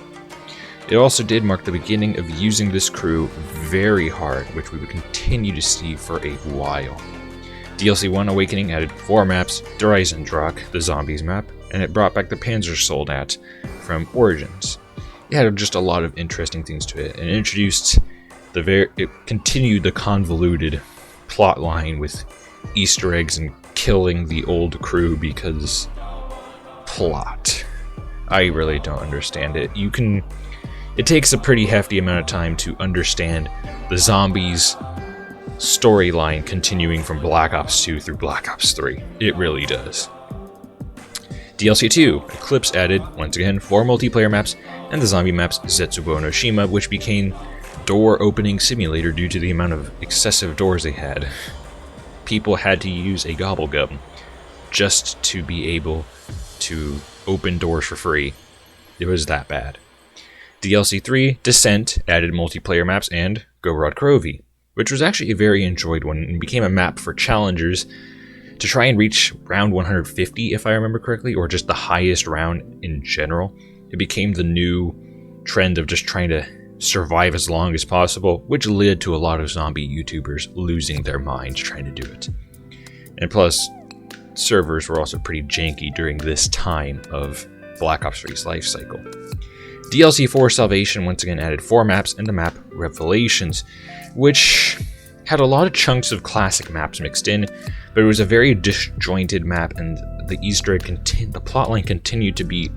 A: It also did mark the beginning of using this crew very hard, which we would continue to see for a while. DLC 1 Awakening added 4 maps, Der Eisendrock, the Zombies map, and it brought back the Panzer Soldat from Origins. It had just a lot of interesting things to it, and it continued the convoluted plot line with Easter eggs and killing the old crew because plot. I really don't understand it. It takes a pretty hefty amount of time to understand the Zombies storyline continuing from Black Ops 2 through Black Ops 3. It really does. DLC 2, Eclipse added, once again, 4 multiplayer maps, and the zombie maps Zetsubo no Shima, which became door opening simulator due to the amount of excessive doors they had. People had to use a gobble gum just to be able to open doors for free. It was that bad. DLC 3, Descent, added multiplayer maps and Gorod Krovi, which was actually a very enjoyed one and became a map for challengers to try and reach round 150, if I remember correctly, or just the highest round in general. It became the new trend of just trying to survive as long as possible, which led to a lot of zombie YouTubers losing their minds trying to do it. And plus, servers were also pretty janky during this time of Black Ops 3's life cycle. DLC 4 Salvation once again added 4 maps and the map Revelations, which had a lot of chunks of classic maps mixed in, but it was a very disjointed map, and the Easter egg the plotline continued to be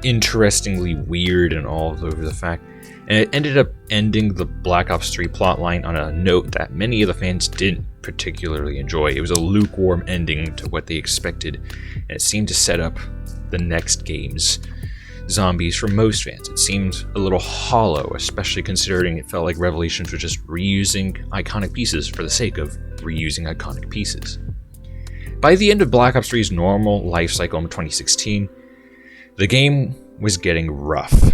A: interestingly weird and all over the fact And it ended up ending the Black Ops 3 plotline on a note that many of the fans didn't particularly enjoy. It was a lukewarm ending to what they expected, and it seemed to set up the next game's zombies for most fans. It seemed a little hollow, especially considering it felt like Revelations was just reusing iconic pieces for the sake of reusing iconic pieces. By the end of Black Ops 3's normal life cycle in 2016, the game was getting rough.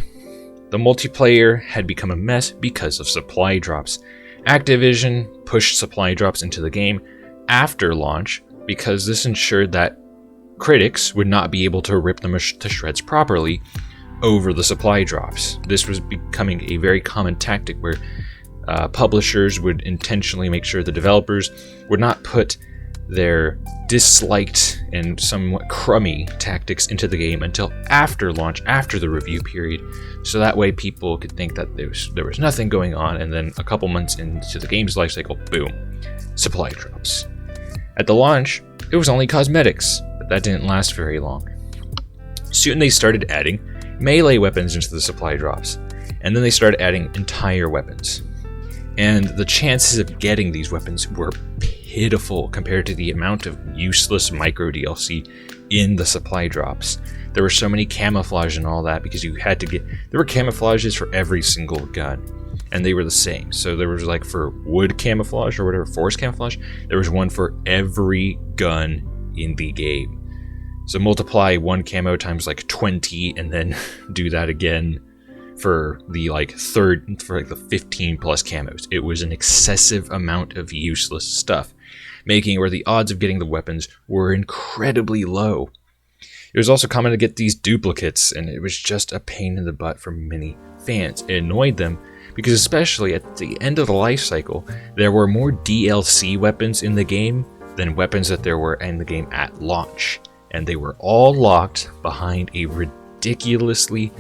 A: The multiplayer had become a mess because of supply drops. Activision pushed supply drops into the game after launch because this ensured that critics would not be able to rip them to shreds properly over the supply drops. This was becoming a very common tactic where publishers would intentionally make sure the developers would not put their disliked and somewhat crummy tactics into the game until after launch, after the review period, so that way people could think that there was nothing going on, and then a couple months into the game's life cycle, boom, supply drops. At the launch, it was only cosmetics, but that didn't last very long. Soon they started adding melee weapons into the supply drops, and then they started adding entire weapons. And the chances of getting these weapons were pitiful compared to the amount of useless micro DLC in the supply drops. There were so many camouflage and all that because you had to get... There were camouflages for every single gun, and they were the same. So there was like for wood camouflage or whatever, forest camouflage, there was one for every gun in the game. So multiply one camo times like 20 and then do that again for the the 15 plus camos. It was an excessive amount of useless stuff, making it where the odds of getting the weapons were incredibly low. It was also common to get these duplicates, and it was just a pain in the butt for many fans. It annoyed them because, especially at the end of the life cycle, there were more DLC weapons in the game than weapons that there were in the game at launch, and they were all locked behind a ridiculously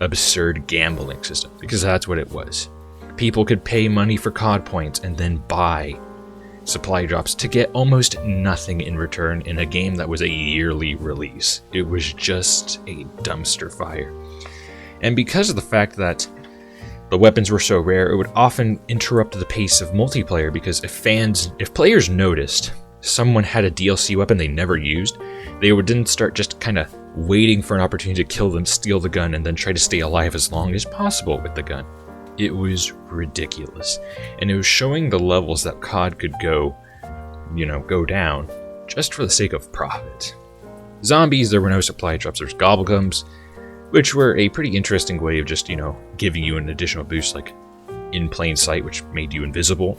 A: absurd gambling system, because that's what it was. People could pay money for COD points and then buy supply drops to get almost nothing in return in a game that was a yearly release. It was just a dumpster fire. And because of the fact that the weapons were so rare, it would often interrupt the pace of multiplayer, because if players noticed someone had a DLC weapon they never used, they would then start just kind of waiting for an opportunity to kill them, steal the gun, and then try to stay alive as long as possible with the gun. It was ridiculous. And it was showing the levels that COD could go down just for the sake of profit. Zombies, there were no supply drops. There's gobblegums, which were a pretty interesting way of just, giving you an additional boost, like in plain sight, which made you invisible.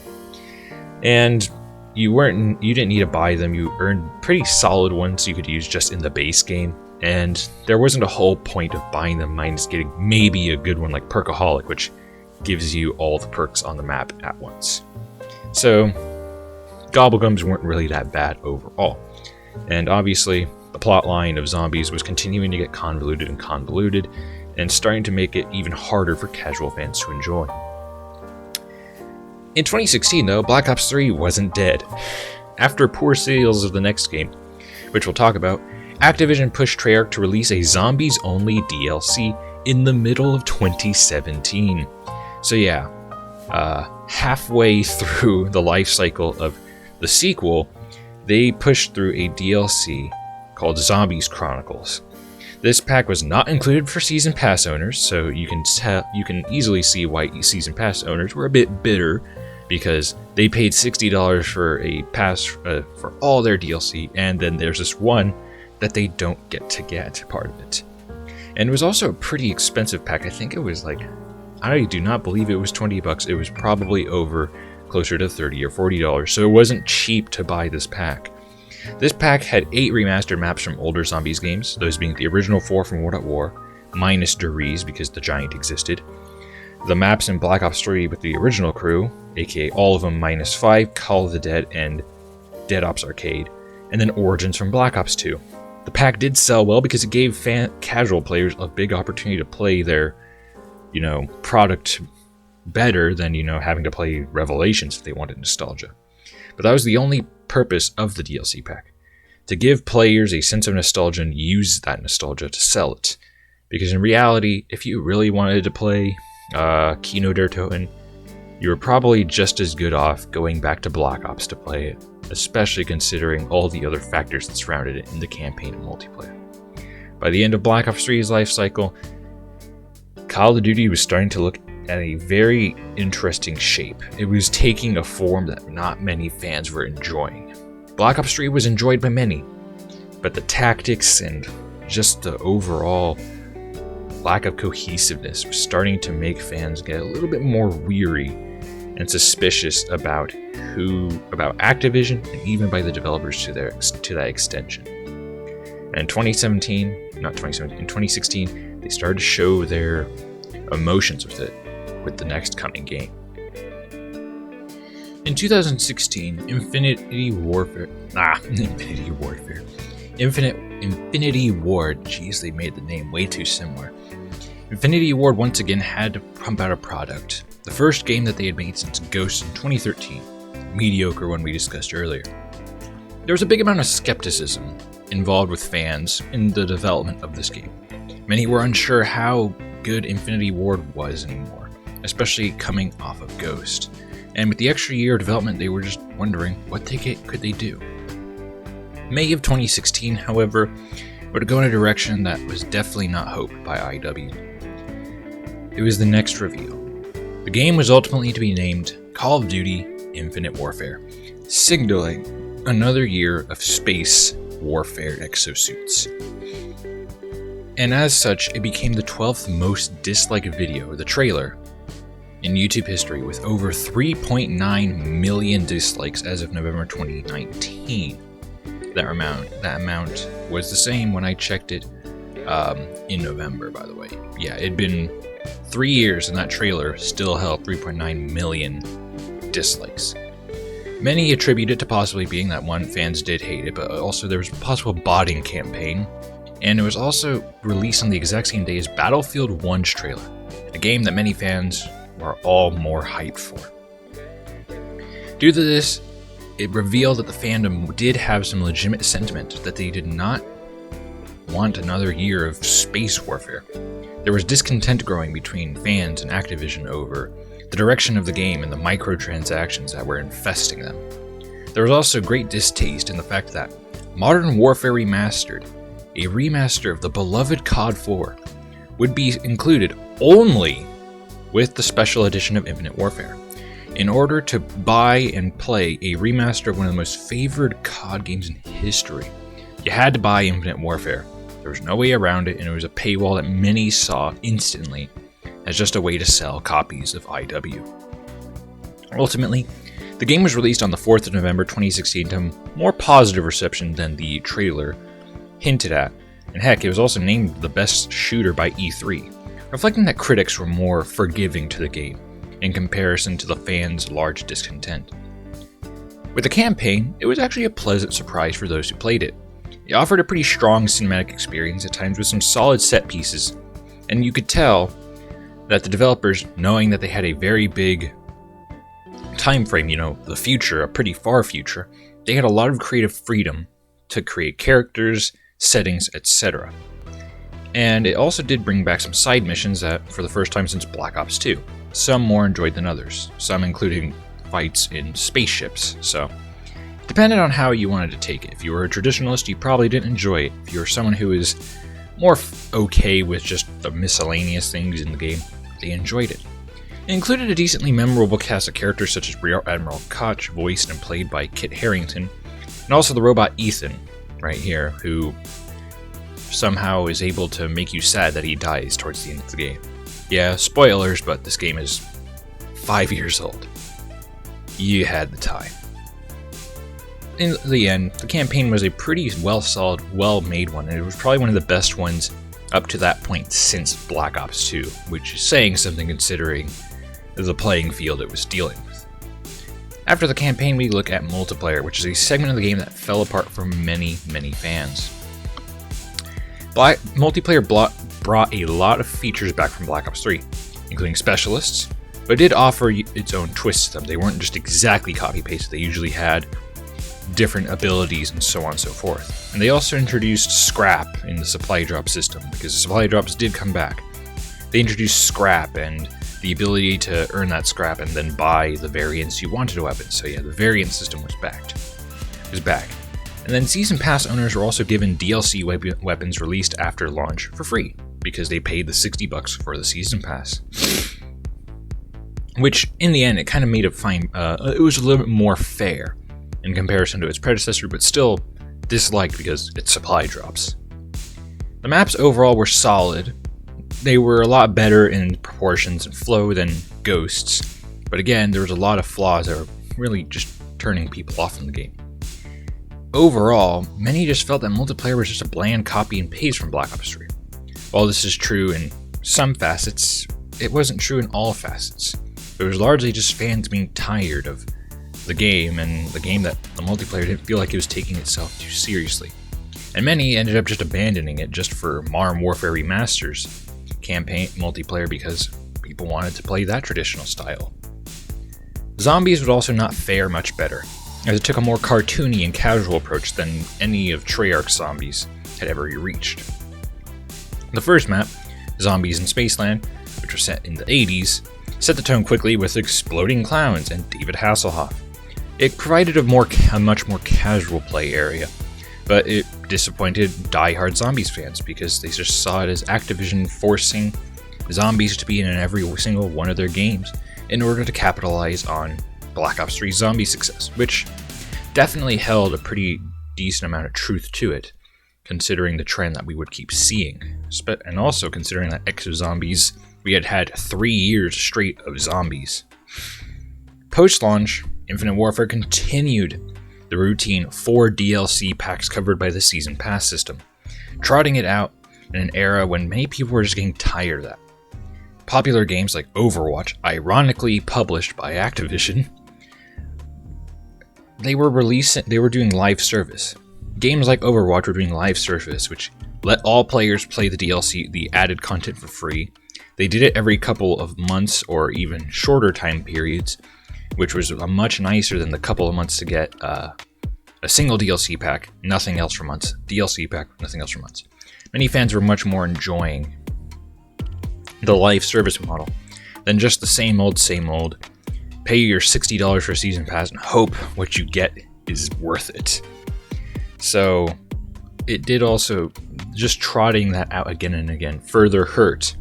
A: And you didn't need to buy them. You earned pretty solid ones you could use just in the base game. And there wasn't a whole point of buying them minus getting maybe a good one like Perkaholic, which gives you all the perks on the map at once. So, gobblegums weren't really that bad overall. And obviously, the plotline of zombies was continuing to get convoluted and starting to make it even harder for casual fans to enjoy. In 2016, though, Black Ops 3 wasn't dead. After poor sales of the next game, which we'll talk about, Activision pushed Treyarch to release a zombies-only DLC in the middle of 2017. So yeah, halfway through the life cycle of the sequel, they pushed through a DLC called Zombies Chronicles. This pack was not included for Season Pass owners, so you can easily see why Season Pass owners were a bit bitter, because they paid $60 for a pass for all their DLC, and then there's this one that they don't get part of it. And it was also a pretty expensive pack. I think it was I do not believe it was $20. It was probably over closer to $30 or $40, so it wasn't cheap to buy this pack. This pack had 8 remastered maps from older Zombies games, those being the original 4 from World at War, minus Deriz because the Giant existed. The maps in Black Ops 3 with the original crew, aka all of them minus 5, Call of the Dead, and Dead Ops Arcade, and then Origins from Black Ops 2. The pack did sell well because it gave casual players a big opportunity to play their, product better than, having to play Revelations if they wanted nostalgia. But that was the only purpose of the DLC pack, to give players a sense of nostalgia and use that nostalgia to sell it. Because in reality, if you really wanted to play Kino der Toten, you were probably just as good off going back to Black Ops to play it, especially considering all the other factors that surrounded it in the campaign and multiplayer. By the end of Black Ops 3's life cycle, Call of Duty was starting to look at a very interesting shape. It was taking a form that not many fans were enjoying. Black Ops 3 was enjoyed by many, but the tactics and just the overall lack of cohesiveness was starting to make fans get a little bit more weary and suspicious about Activision and even by the developers to that extension. And in 2016, they started to show their emotions with it with the next coming game. In 2016, Infinity Ward, jeez, they made the name way too similar. Infinity Ward once again had to pump out a product, the first game that they had made since Ghost in 2013, mediocre one we discussed earlier. There was a big amount of skepticism involved with fans in the development of this game. Many were unsure how good Infinity Ward was anymore, especially coming off of Ghost. And with the extra year of development, they were just wondering what could they do. May of 2016, however, would go in a direction that was definitely not hoped by IW. It was the next reveal. The game was ultimately to be named Call of Duty Infinite Warfare, signaling another year of space warfare exosuits. And as such, it became the 12th most disliked video, the trailer, in YouTube history, with over 3.9 million dislikes as of November 2019. That amount was the same when I checked it in November, by the way. Yeah, it'd been 3 years and that trailer still held 3.9 million dislikes. Many attribute it to possibly being that one, fans did hate it, but also there was a possible botting campaign, and it was also released on the exact same day as Battlefield 1's trailer, a game that many fans were all more hyped for. Due to this, it revealed that the fandom did have some legitimate sentiment that they did not want another year of space warfare. There was discontent growing between fans and Activision over the direction of the game and the microtransactions that were infesting them. There was also great distaste in the fact that Modern Warfare Remastered, a remaster of the beloved COD 4, would be included only with the special edition of Infinite Warfare. In order to buy and play a remaster of one of the most favored COD games in history, you had to buy Infinite Warfare. There was no way around it, and it was a paywall that many saw instantly as just a way to sell copies of IW. Ultimately, the game was released on the 4th of November 2016 to more positive reception than the trailer hinted at, and heck, it was also named the best shooter by E3, reflecting that critics were more forgiving to the game in comparison to the fans' large discontent. With the campaign, it was actually a pleasant surprise for those who played it. It offered a pretty strong cinematic experience at times with some solid set pieces, and you could tell that the developers, knowing that they had a very big time frame, the future, a pretty far future, they had a lot of creative freedom to create characters, settings, etc. And it also did bring back some side missions that, for the first time since Black Ops 2, some more enjoyed than others, some including fights in spaceships, so it depended on how you wanted to take it. If you were a traditionalist, you probably didn't enjoy it. If you were someone who is more okay with just the miscellaneous things in the game, they enjoyed it. It included a decently memorable cast of characters such as Rear Admiral Koch, voiced and played by Kit Harington, and also the robot Ethan, right here, who somehow is able to make you sad that he dies towards the end of the game. Yeah, spoilers, but this game is 5 years old. You had the time. In the end, the campaign was a pretty well-solid, well-made one, and it was probably one of the best ones up to that point since Black Ops 2, which is saying something considering the playing field it was dealing with. After the campaign, we look at multiplayer, which is a segment of the game that fell apart for many, many fans. Multiplayer brought a lot of features back from Black Ops 3, including specialists, but it did offer its own twist to them. They weren't just exactly copy-pasted, they usually had different abilities and so on and so forth. And they also introduced scrap in the supply drop system, because the supply drops did come back. They introduced scrap and the ability to earn that scrap and then buy the variants you wanted to weapons. So yeah, the variant system was back. And then Season Pass owners were also given DLC weapons released after launch for free, because they paid the $60 for the Season Pass. Which, in the end, it kind of made it fine. It was a little bit more fair in comparison to its predecessor, but still disliked because its supply drops. The maps overall were solid. They were a lot better in proportions and flow than Ghosts, but again, there was a lot of flaws that were really just turning people off in the game. Overall, many just felt that multiplayer was just a bland copy and paste from Black Ops 3. While this is true in some facets, it wasn't true in all facets. It was largely just fans being tired of the game, and the game that the multiplayer didn't feel like it was taking itself too seriously. And many ended up just abandoning it just for Modern Warfare Remaster's campaign multiplayer because people wanted to play that traditional style. Zombies would also not fare much better, as it took a more cartoony and casual approach than any of Treyarch's zombies had ever reached. The first map, Zombies in Spaceland, which was set in the 80s, set the tone quickly with exploding clowns and David Hasselhoff. It provided a much more casual play area, but it disappointed die-hard Zombies fans because they just saw it as Activision forcing zombies to be in every single one of their games in order to capitalize on Black Ops 3's zombie success, which definitely held a pretty decent amount of truth to it, considering the trend that we would keep seeing, and also considering that Exo-Zombies, we had 3 years straight of zombies. Post-launch, Infinite Warfare continued the routine 4 DLC packs covered by the Season Pass system, trotting it out in an era when many people were just getting tired of that. Popular games like Overwatch, ironically published by Activision, they were doing live service. Games like Overwatch were doing live service, which let all players play the DLC, the added content, for free. They did it every couple of months or even shorter time periods, which was much nicer than the couple of months to get a single DLC pack, nothing else for months. DLC pack, nothing else for months. Many fans were much more enjoying the live service model than just the same old, pay your $60 for a season pass and hope what you get is worth it. So it did also, just trotting that out again and again, further hurt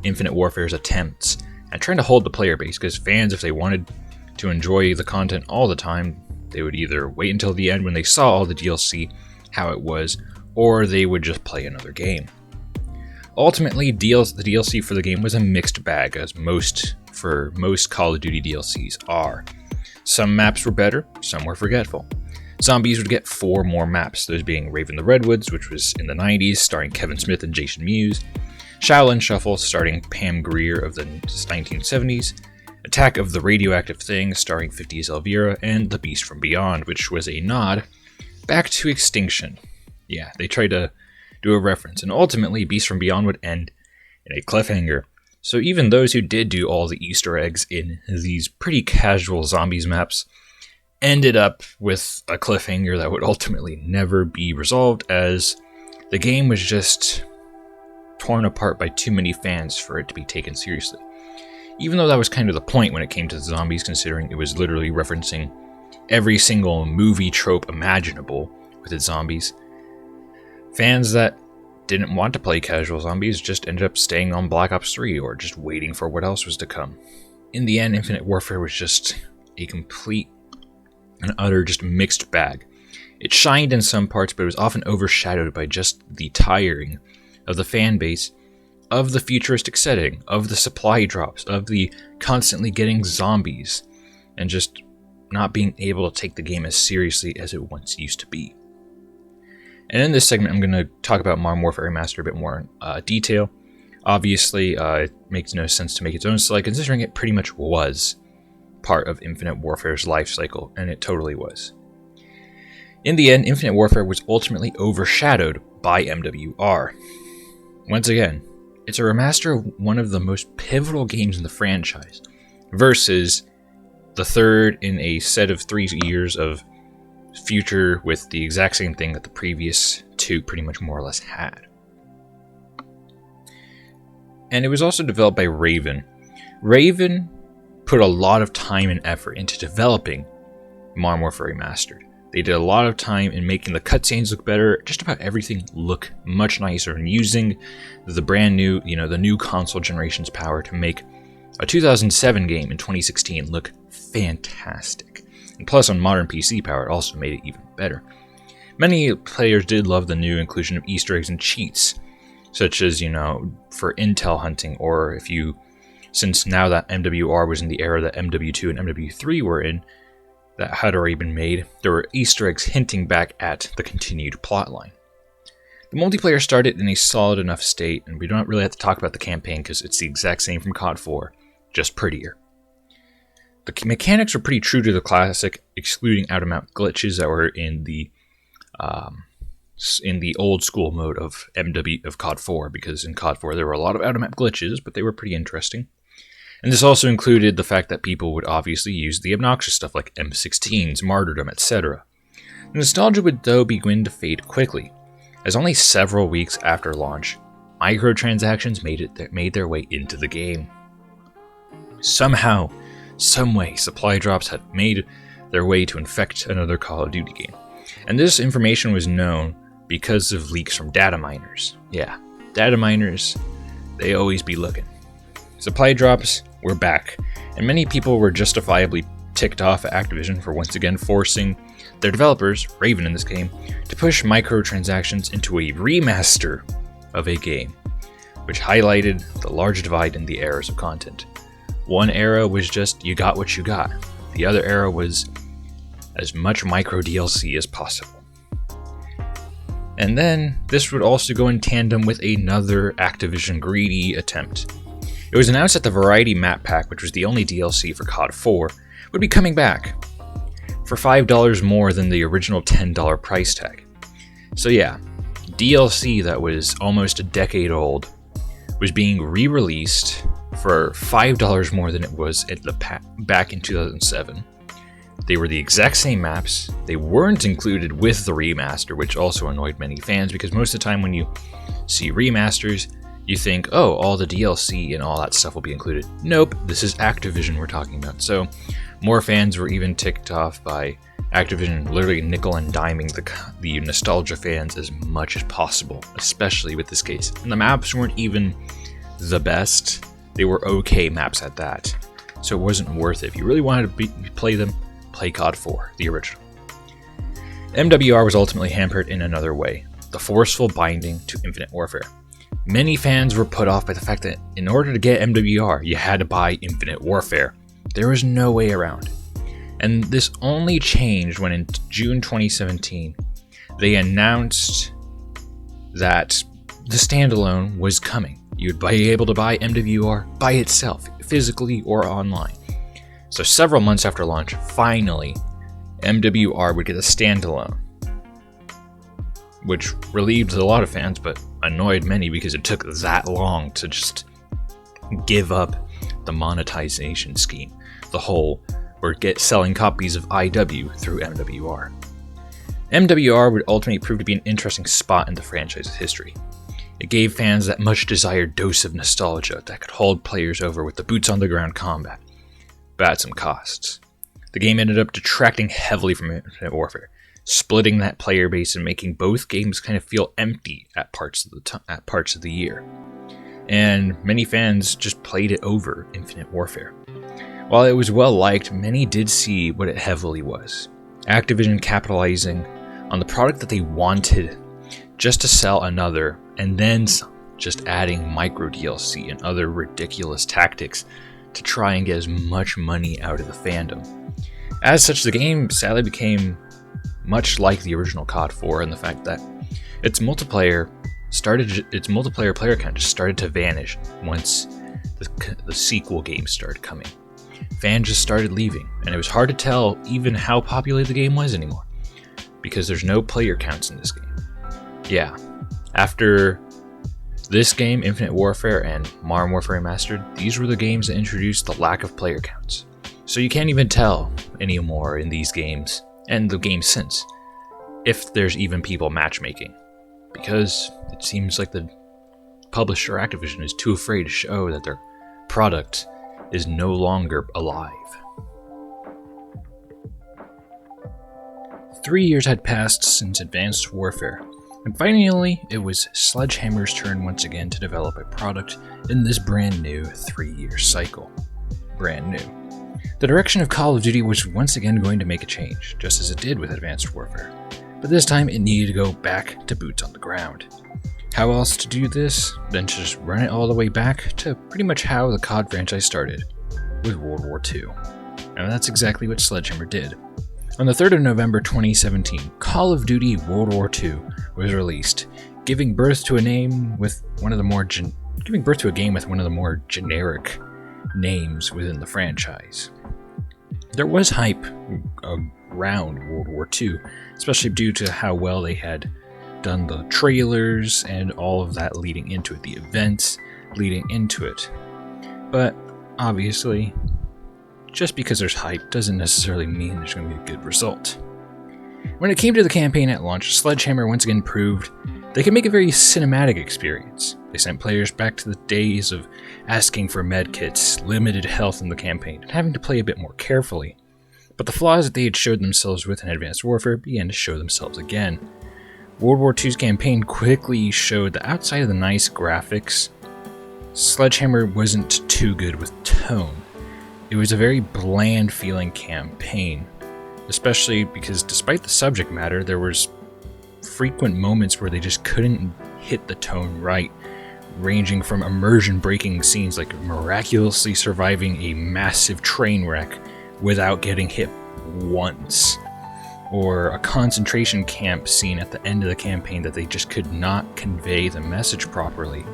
A: Infinite Warfare's attempts at trying to hold the player base, because fans, if they wanted to enjoy the content all the time, they would either wait until the end when they saw all the DLC, how it was, or they would just play another game. Ultimately, the DLC for the game was a mixed bag, as most Call of Duty DLCs are. Some maps were better, some were forgetful. Zombies would get 4 more maps, those being Raven the Redwoods, which was in the 90s, starring Kevin Smith and Jason Mewes, Shaolin Shuffle, starring Pam Grier of the 1970s, Attack of the Radioactive Thing, starring 50s Elvira, and The Beast from Beyond, which was a nod back to Extinction. Yeah, they tried to do a reference, and ultimately Beast from Beyond would end in a cliffhanger. So even those who did do all the Easter eggs in these pretty casual zombies maps ended up with a cliffhanger that would ultimately never be resolved, as the game was just torn apart by too many fans for it to be taken seriously. Even though that was kind of the point when it came to the zombies, considering it was literally referencing every single movie trope imaginable with its zombies, fans that didn't want to play casual zombies just ended up staying on Black Ops 3 or just waiting for what else was to come. In the end, Infinite Warfare was just a complete and utter just mixed bag. It shined in some parts, but it was often overshadowed by just the tiring of the fan base, of the futuristic setting, of the supply drops, of the constantly getting zombies, and just not being able to take the game as seriously as it once used to be. And in this segment, I'm going to talk about Modern Warfare Remastered a bit more in detail. Obviously, it makes no sense to make its own slide, considering it pretty much was part of Infinite Warfare's life cycle, and it totally was. In the end, Infinite Warfare was ultimately overshadowed by MWR. Once again, it's a remaster of one of the most pivotal games in the franchise, versus the third in a set of 3 years of future with the exact same thing that the previous 2 pretty much more or less had. And it was also developed by Raven, Raven put a lot of time and effort into developing Modern Warfare Remastered. They did a lot of time in making the cutscenes look better, just about everything look much nicer, and using the brand new, the new console generation's power to make a 2007 game in 2016 look fantastic. And plus, on modern PC power, it also made it even better. Many players did love the new inclusion of Easter eggs and cheats, such as, for intel hunting, or since now that MWR was in the era that MW2 and MW3 were in, that had already been made, there were Easter eggs hinting back at the continued plotline. The multiplayer started in a solid enough state, and we don't really have to talk about the campaign because it's the exact same from COD 4, just prettier. The mechanics were pretty true to the classic, excluding out-of-map glitches that were in the old school mode of COD 4, because in COD 4 there were a lot of out-of-map glitches, but they were pretty interesting. And this also included the fact that people would obviously use the obnoxious stuff like M16s, martyrdom, etc. The nostalgia would though begin to fade quickly, as only several weeks after launch, microtransactions made their way into the game. Somehow, someway, supply drops had made their way to infect another Call of Duty game. And this information was known because of leaks from data miners. Yeah, data miners, they always be looking. Supply drops were back, and many people were justifiably ticked off at Activision for once again forcing their developers, Raven in this game, to push microtransactions into a remaster of a game, which highlighted the large divide in the eras of content. One era was just, you got what you got. The other era was as much micro DLC as possible. And then, this would also go in tandem with another Activision greedy attempt. It was announced that the Variety Map Pack, which was the only DLC for COD 4, would be coming back for $5 more than the original $10 price tag. So yeah, DLC that was almost a decade old was being re-released for $5 more than it was at back in 2007. They were the exact same maps. They weren't included with the remaster, which also annoyed many fans, because most of the time when you see remasters, you think, oh, all the DLC and all that stuff will be included. Nope, this is Activision we're talking about. So more fans were even ticked off by Activision literally nickel and diming the nostalgia fans as much as possible, especially with this case. And the maps weren't even the best. They were okay maps at that. So it wasn't worth it. If you really wanted to play them, play COD 4, the original. MWR was ultimately hampered in another way, the forceful binding to Infinite Warfare. Many fans were put off by the fact that in order to get MWR, you had to buy Infinite Warfare. There was no way around. And this only changed when in June 2017, they announced that the standalone was coming. You'd be able to buy MWR by itself, physically or online. So several months after launch, finally, MWR would get a standalone, which relieved a lot of fans, but annoyed many because it took that long to just give up the monetization scheme. The whole, or selling copies of IW through MWR. MWR would ultimately prove to be an interesting spot in the franchise's history. It gave fans that much desired dose of nostalgia that could hold players over with the boots on the ground combat, but at some costs. The game ended up detracting heavily from Infinite Warfare, splitting that player base and making both games kind of feel empty at parts of the year. And many fans just played it over Infinite Warfare. While it was well liked, many did see what it heavily was. Activision capitalizing on the product that they wanted just to sell another, and then just adding micro DLC and other ridiculous tactics to try and get as much money out of the fandom. As such, the game sadly became much like the original COD 4 in the fact that its multiplayer player count just started to vanish once the sequel games started coming. Fans just started leaving, and it was hard to tell even how populated the game was anymore, because there's no player counts in this game. Yeah, after this game, Infinite Warfare and Modern Warfare Remastered, these were the games that introduced the lack of player counts. So you can't even tell anymore in these games, and the games since, if there's even people matchmaking, because it seems like the publisher Activision is too afraid to show that their product is no longer alive. 3 years had passed since Advanced Warfare, and finally it was Sledgehammer's turn once again to develop a product in this brand new 3-year cycle. Brand new. The direction of Call of Duty was once again going to make a change, just as it did with Advanced Warfare, but this time it needed to go back to boots on the ground. How else to do this than to just run it all the way back to pretty much how the COD franchise started, with World War II. And that's exactly what Sledgehammer did. On the 3rd of November 2017, Call of Duty World War II was released, giving birth to a game with one of the more generic names within the franchise. There was hype around World War II, especially due to how well they had done the trailers and all of that leading into it, the events leading into it. But obviously, just because there's hype doesn't necessarily mean there's going to be a good result. When it came to the campaign at launch, Sledgehammer once again proved they could make a very cinematic experience. They sent players back to the days of asking for medkits, limited health in the campaign, and having to play a bit more carefully. But the flaws that they had showed themselves with in Advanced Warfare began to show themselves again. World War II's campaign quickly showed that outside of the nice graphics, Sledgehammer wasn't too good with tone. It was a very bland feeling campaign, especially because despite the subject matter, there was frequent moments where they just couldn't hit the tone right, ranging from immersion-breaking scenes like miraculously surviving a massive train wreck without getting hit once, or a concentration camp scene at the end of the campaign that they just could not convey the message properly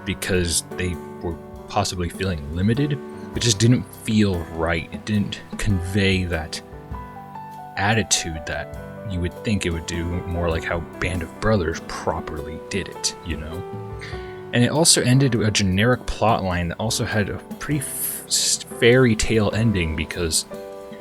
A: because they were possibly feeling limited. It just didn't feel right. It didn't convey that attitude that you would think it would do, more like how Band of Brothers properly did it, you know? And it also ended a generic plotline that also had a pretty fairy tale ending because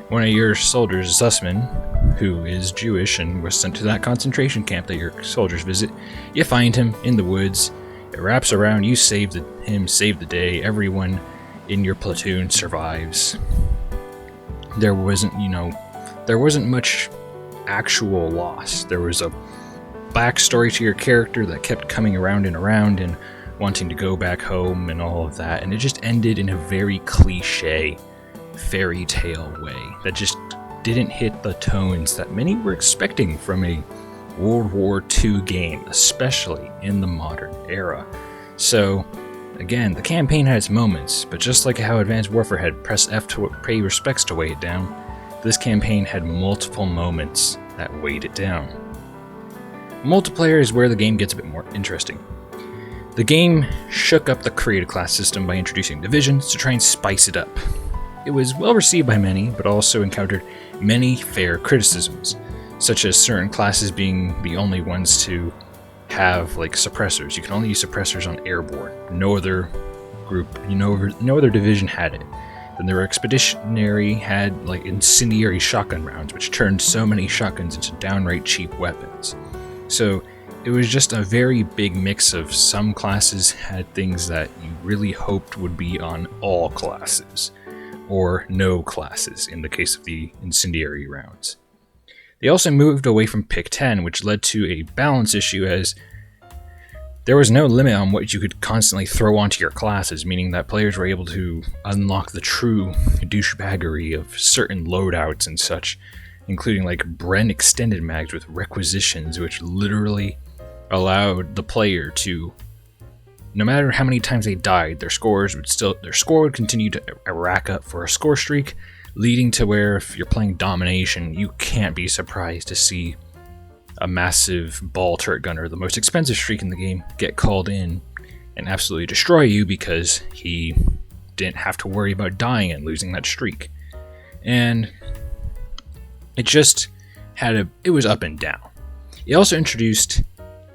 A: one of your soldiers, Zussman, who is Jewish and was sent to that concentration camp that your soldiers visit, you find him in the woods, it wraps around, you save the day, everyone in your platoon survives. There wasn't much actual loss. There was a backstory to your character that kept coming around and wanting to go back home and all of that, and it just ended in a very cliche fairy tale way that just didn't hit the tones that many were expecting from a World War II game, especially in the modern era. So again, the campaign had its moments, but just like how Advanced Warfare had press F to pay respects to weigh it down, this campaign had multiple moments that weighed it down. Multiplayer is where the game gets a bit more interesting. The game shook up the creative class system by introducing divisions to try and spice it up. It was well received by many, but also encountered many fair criticisms, such as certain classes being the only ones to have like suppressors. You can only use suppressors on airborne. No other division had it. Then their expeditionary had like incendiary shotgun rounds, which turned so many shotguns into downright cheap weapons. So it was just a very big mix of some classes had things that you really hoped would be on all classes, or no classes in the case of the incendiary rounds. They also moved away from Pick 10, which led to a balance issue as there was no limit on what you could constantly throw onto your classes, meaning that players were able to unlock the true douchebaggery of certain loadouts and such, including like Bren extended mags with requisitions, which literally allowed the player to, no matter how many times they died, their score would continue to rack up for a score streak, leading to where if you're playing domination, you can't be surprised to see a massive ball turret gunner, the most expensive streak in the game, get called in and absolutely destroy you because he didn't have to worry about dying and losing that streak. And it just it was up and down. It also introduced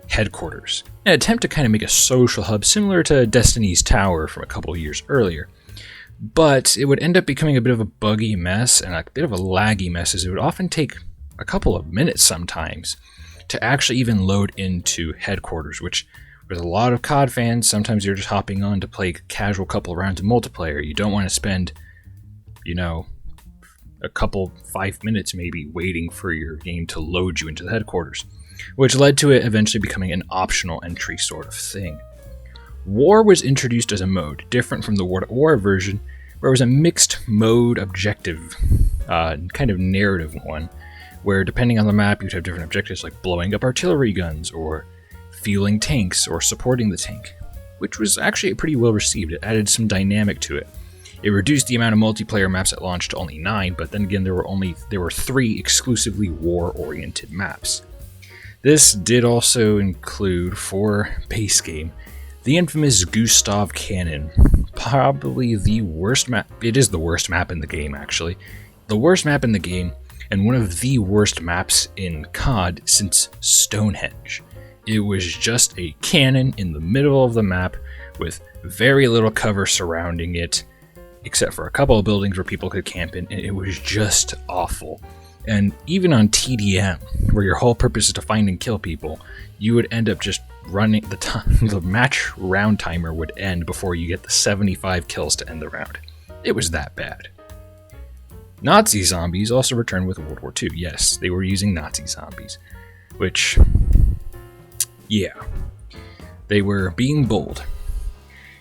A: headquarters, an attempt to kind of make a social hub similar to Destiny's Tower from a couple years earlier. But it would end up becoming a bit of a buggy mess and a bit of a laggy mess, as it would often take a couple of minutes sometimes to actually even load into headquarters, which With a lot of COD fans, sometimes you're just hopping on to play casual couple rounds of multiplayer. You don't want to spend, a couple 5 minutes maybe waiting for your game to load you into the headquarters, which led to it eventually becoming an optional entry sort of thing. War was introduced as a mode, different from the World at War version, where it was a mixed mode objective, kind of narrative one, where depending on the map you'd have different objectives like blowing up artillery guns, or fueling tanks, or supporting the tank, which was actually pretty well received. It added some dynamic to it. It reduced the amount of multiplayer maps at launch to only 9, but then again there were 3 exclusively war-oriented maps. This did also include, for base game, the infamous Gustav Cannon, probably the worst map. It is the worst map in the game, actually. The worst map in the game, and one of the worst maps in COD since Stonehenge. It was just a cannon in the middle of the map with very little cover surrounding it, except for a couple of buildings where people could camp in, and it was just awful. And even on TDM, where your whole purpose is to find and kill people, you would end up just running the match round timer would end before you get the 75 kills to end the round. It was that bad. Nazi zombies also returned with World War II. Yes, they were using Nazi zombies, which, yeah, they were being bold.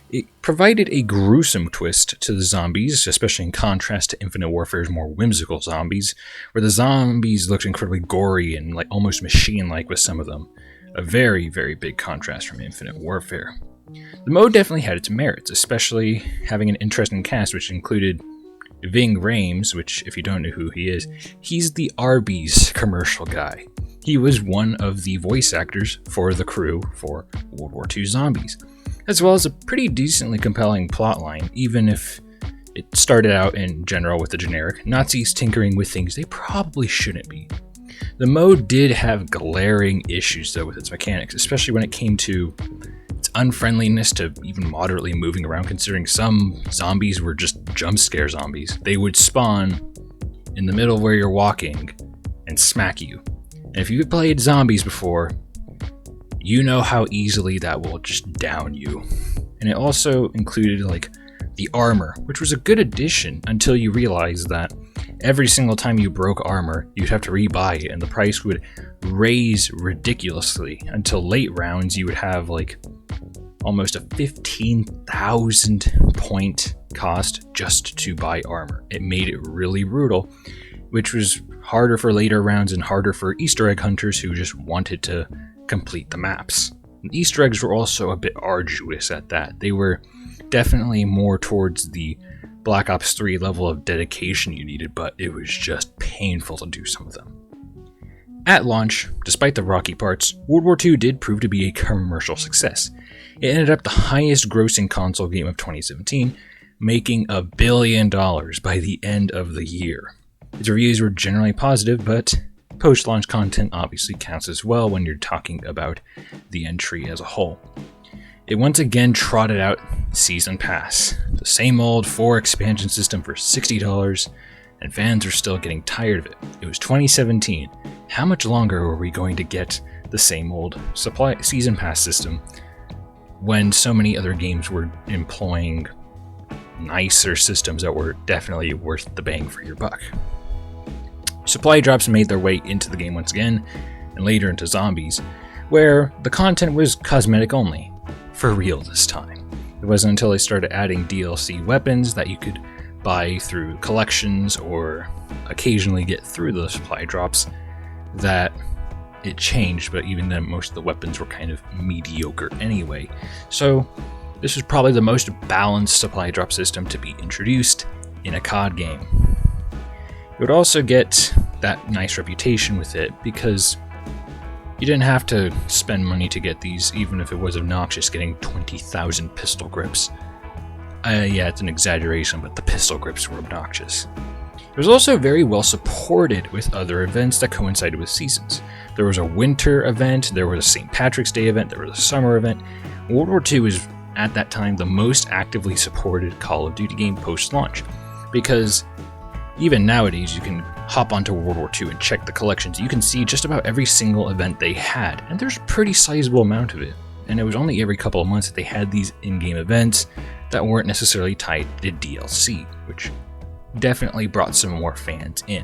A: It provided a gruesome twist to the zombies, especially in contrast to Infinite Warfare's more whimsical zombies, where the zombies looked incredibly gory and almost machine-like with some of them. A very, very big contrast from Infinite Warfare. The mode definitely had its merits, especially having an interesting cast which included Ving Rhames, which, if you don't know who he is, he's the Arby's commercial guy. He was one of the voice actors for the crew for World War II Zombies, as well as a pretty decently compelling plotline, even if it started out in general with the generic Nazis tinkering with things they probably shouldn't be. The mode did have glaring issues though with its mechanics, especially when it came to its unfriendliness to even moderately moving around, considering some zombies were just jump scare zombies. They would spawn in the middle of where you're walking and smack you. And if you've played zombies before, you know how easily that will just down you. And it also included the armor, which was a good addition until you realize that every single time you broke armor, you'd have to rebuy it, and the price would raise ridiculously until late rounds you would have almost a 15,000 point cost just to buy armor. It made it really brutal, which was harder for later rounds and harder for Easter egg hunters who just wanted to complete the maps. And Easter eggs were also a bit arduous at that. They were definitely more towards the Black Ops 3 level of dedication you needed, but it was just painful to do some of them. At launch, despite the rocky parts, World War II did prove to be a commercial success. It ended up the highest grossing console game of 2017, making $1 billion by the end of the year. Its reviews were generally positive, but post-launch content obviously counts as well when you're talking about the entry as a whole. It once again trotted out Season Pass, the same old 4 expansion system for $60, and fans are still getting tired of it. It was 2017. How much longer were we going to get the same old Season Pass system when so many other games were employing nicer systems that were definitely worth the bang for your buck? Supply drops made their way into the game once again, and later into Zombies, where the content was cosmetic only. For real this time. It wasn't until they started adding DLC weapons that you could buy through collections or occasionally get through the supply drops that it changed, but even then most of the weapons were kind of mediocre anyway. So this was probably the most balanced supply drop system to be introduced in a COD game. It would also get that nice reputation with it because you didn't have to spend money to get these, even if it was obnoxious getting 20,000 pistol grips. Yeah, it's an exaggeration, but the pistol grips were obnoxious. It was also very well supported with other events that coincided with seasons. There was a winter event, there was a St. Patrick's Day event, there was a summer event. World War II was, at that time, the most actively supported Call of Duty game post-launch, because even nowadays you can hop onto World War II and check the collections. You can see just about every single event they had, and there's a pretty sizable amount of it. and it was only every couple of months that they had these in-game events that weren't necessarily tied to DLC, which definitely brought some more fans in.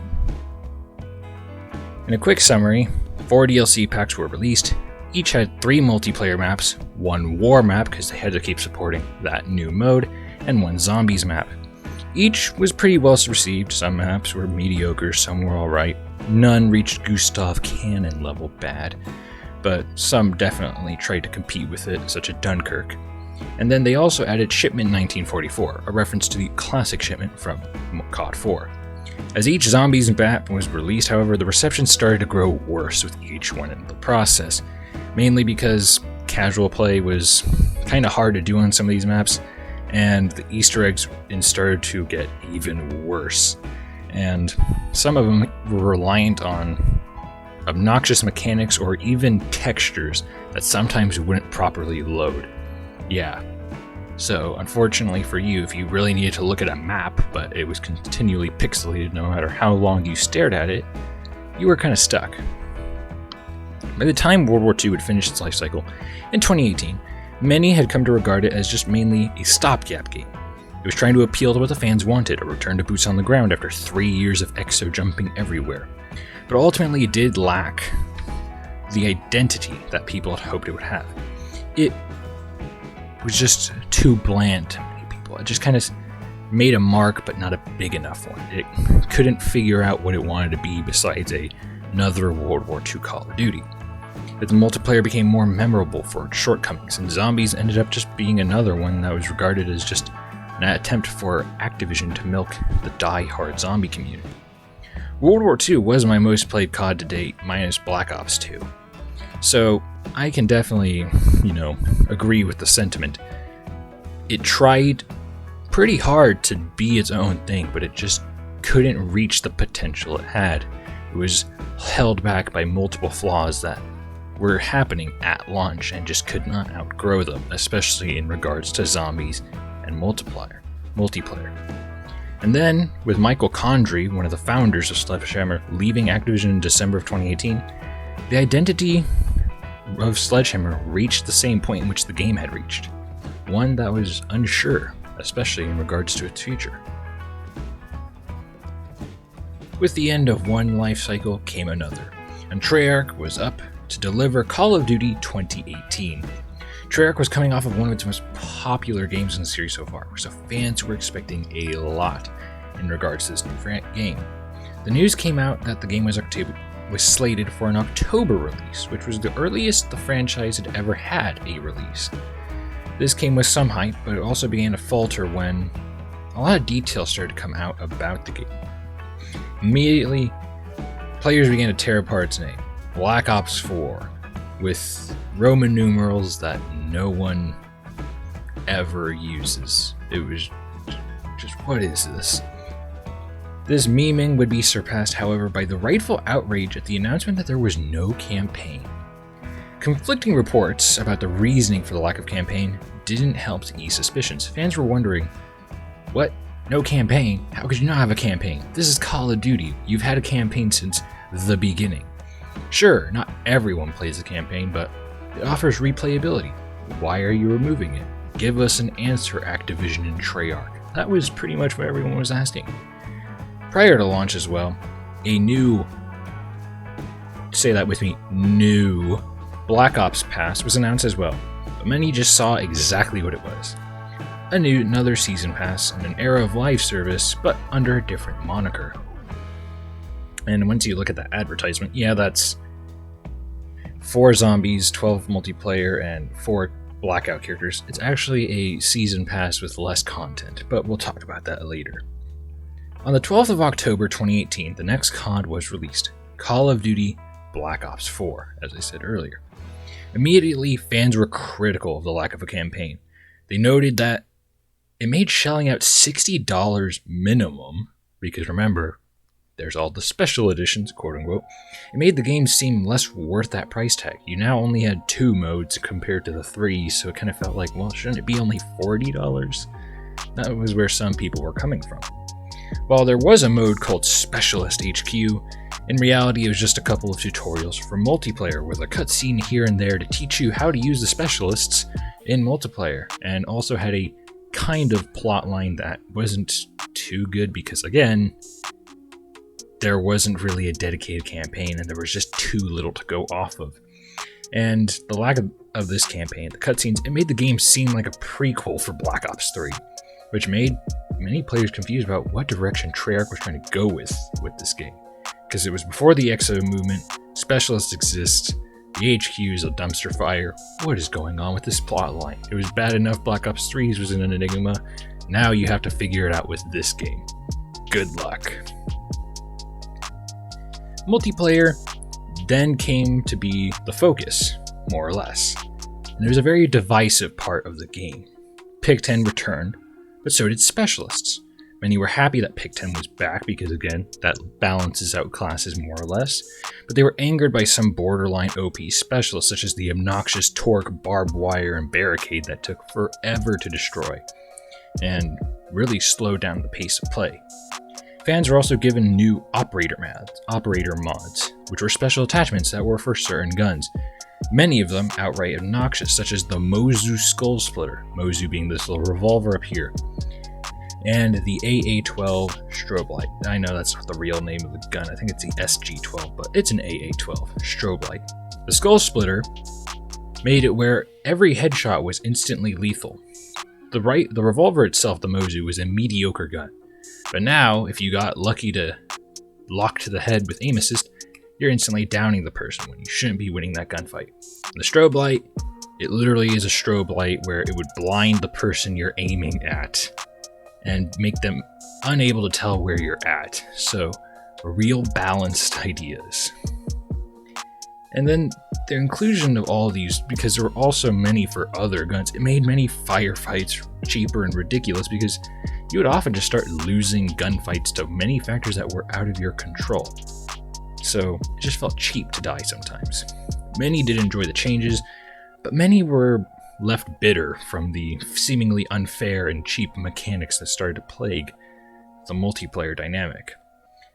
A: In a quick summary, 4 DLC packs were released. Each had 3 multiplayer maps, 1 war map because they had to keep supporting that new mode, and 1 zombies map. Each was pretty well received. Some maps were mediocre, some were alright. None reached Gustav Cannon level bad, but some definitely tried to compete with it, such as Dunkirk. And then they also added Shipment 1944, a reference to the classic Shipment from COD 4. As each Zombies map was released, however, the reception started to grow worse with each one in the process, mainly because casual play was kind of hard to do on some of these maps, and the Easter eggs started to get even worse. And some of them were reliant on obnoxious mechanics or even textures that sometimes wouldn't properly load. Yeah. So, unfortunately for you, if you really needed to look at a map, but it was continually pixelated no matter how long you stared at it, you were kind of stuck. By the time World War II had finished its life cycle, in 2018, many had come to regard it as just mainly a stopgap game. It was trying to appeal to what the fans wanted, a return to boots on the ground after 3 years of exo jumping everywhere. But ultimately it did lack the identity that people had hoped it would have. It was just too bland to many people. It just kind of made a mark, but not a big enough one. It couldn't figure out what it wanted to be besides another World War II Call of Duty. But the multiplayer became more memorable for its shortcomings, and Zombies ended up just being another one that was regarded as just an attempt for Activision to milk the die-hard zombie community. World War II was my most played COD to date, minus Black Ops 2. So I can definitely, agree with the sentiment. It tried pretty hard to be its own thing, but it just couldn't reach the potential it had. It was held back by multiple flaws that were happening at launch and just could not outgrow them, especially in regards to zombies and multiplayer. And then, with Michael Condrey, one of the founders of Sledgehammer, leaving Activision in December of 2018, the identity of Sledgehammer reached the same point in which the game had reached. One that was unsure, especially in regards to its future. With the end of one life cycle came another, and Treyarch was up to deliver Call of Duty 2018. Treyarch was coming off of one of its most popular games in the series so far, so fans were expecting a lot in regards to this new game. The news came out that the game was slated for an October release, which was the earliest the franchise had ever had a release. This came with some hype, but it also began to falter when a lot of details started to come out about the game. Immediately, players began to tear apart its name. Black Ops 4, with Roman numerals that no one ever uses. It was just, what is this? This memeing would be surpassed, however, by the rightful outrage at the announcement that there was no campaign. Conflicting reports about the reasoning for the lack of campaign didn't help to ease suspicions. Fans were wondering, what? No campaign? How could you not have a campaign? This is Call of Duty. You've had a campaign since the beginning. Sure, not everyone plays the campaign, but it offers replayability. Why are you removing it? Give us an answer, Activision and Treyarch. That was pretty much what everyone was asking. Prior to launch as well, a new, say that with me, new Black Ops Pass was announced as well, but many just saw exactly what it was. Another season pass in an era of live service, but under a different moniker. And once you look at that advertisement, yeah, that's 4 zombies, 12 multiplayer, and 4 blackout characters. It's actually a season pass with less content, but we'll talk about that later. On the 12th of October 2018, the next COD was released, Call of Duty Black Ops 4, as I said earlier. Immediately, fans were critical of the lack of a campaign. They noted that it made shelling out $60 minimum, because remember, there's all the special editions, quote unquote. It made the game seem less worth that price tag. You now only had 2 modes compared to the 3, so it kind of felt like, well, shouldn't it be only $40? That was where some people were coming from. While there was a mode called Specialist HQ, In reality, it was just a couple of tutorials for multiplayer with a cutscene here and there to teach you how to use the specialists in multiplayer, and also had a kind of plot line that wasn't too good because, again, there wasn't really a dedicated campaign and there was just too little to go off of. And the lack of this campaign, the cutscenes, it made the game seem like a prequel for Black Ops 3, which made many players confused about what direction Treyarch was trying to go with this game. Because it was before the EXO movement, specialists exist, the HQ is a dumpster fire. What is going on with this plotline? It was bad enough Black Ops 3's was an enigma, now you have to figure it out with this game. Good luck. Multiplayer then came to be the focus, more or less. And it was a very divisive part of the game. Pig-10 returned, but so did specialists. Many were happy that Pig-10 was back because, again, that balances out classes more or less, but they were angered by some borderline OP specialists such as the obnoxious Torque, Barbed Wire, and Barricade that took forever to destroy, and really slowed down the pace of play. Fans were also given new operator mods, which were special attachments that were for certain guns. Many of them outright obnoxious, such as the Mozu Skull Splitter, Mozu being this little revolver up here, and the AA-12 strobe light. I know that's not the real name of the gun, I think it's the SG-12, but it's an AA-12 strobe light. The Skull Splitter made it where every headshot was instantly lethal. The revolver itself, the Mozu, was a mediocre gun. But now, if you got lucky to lock to the head with aim assist, you're instantly downing the person when you shouldn't be winning that gunfight. The strobe light, it literally is a strobe light where it would blind the person you're aiming at and make them unable to tell where you're at. So, real balanced ideas. And then the inclusion of all these, because there were also many for other guns, it made many firefights cheaper and ridiculous because you would often just start losing gunfights to many factors that were out of your control. So it just felt cheap to die sometimes. Many did enjoy the changes, but many were left bitter from the seemingly unfair and cheap mechanics that started to plague the multiplayer dynamic.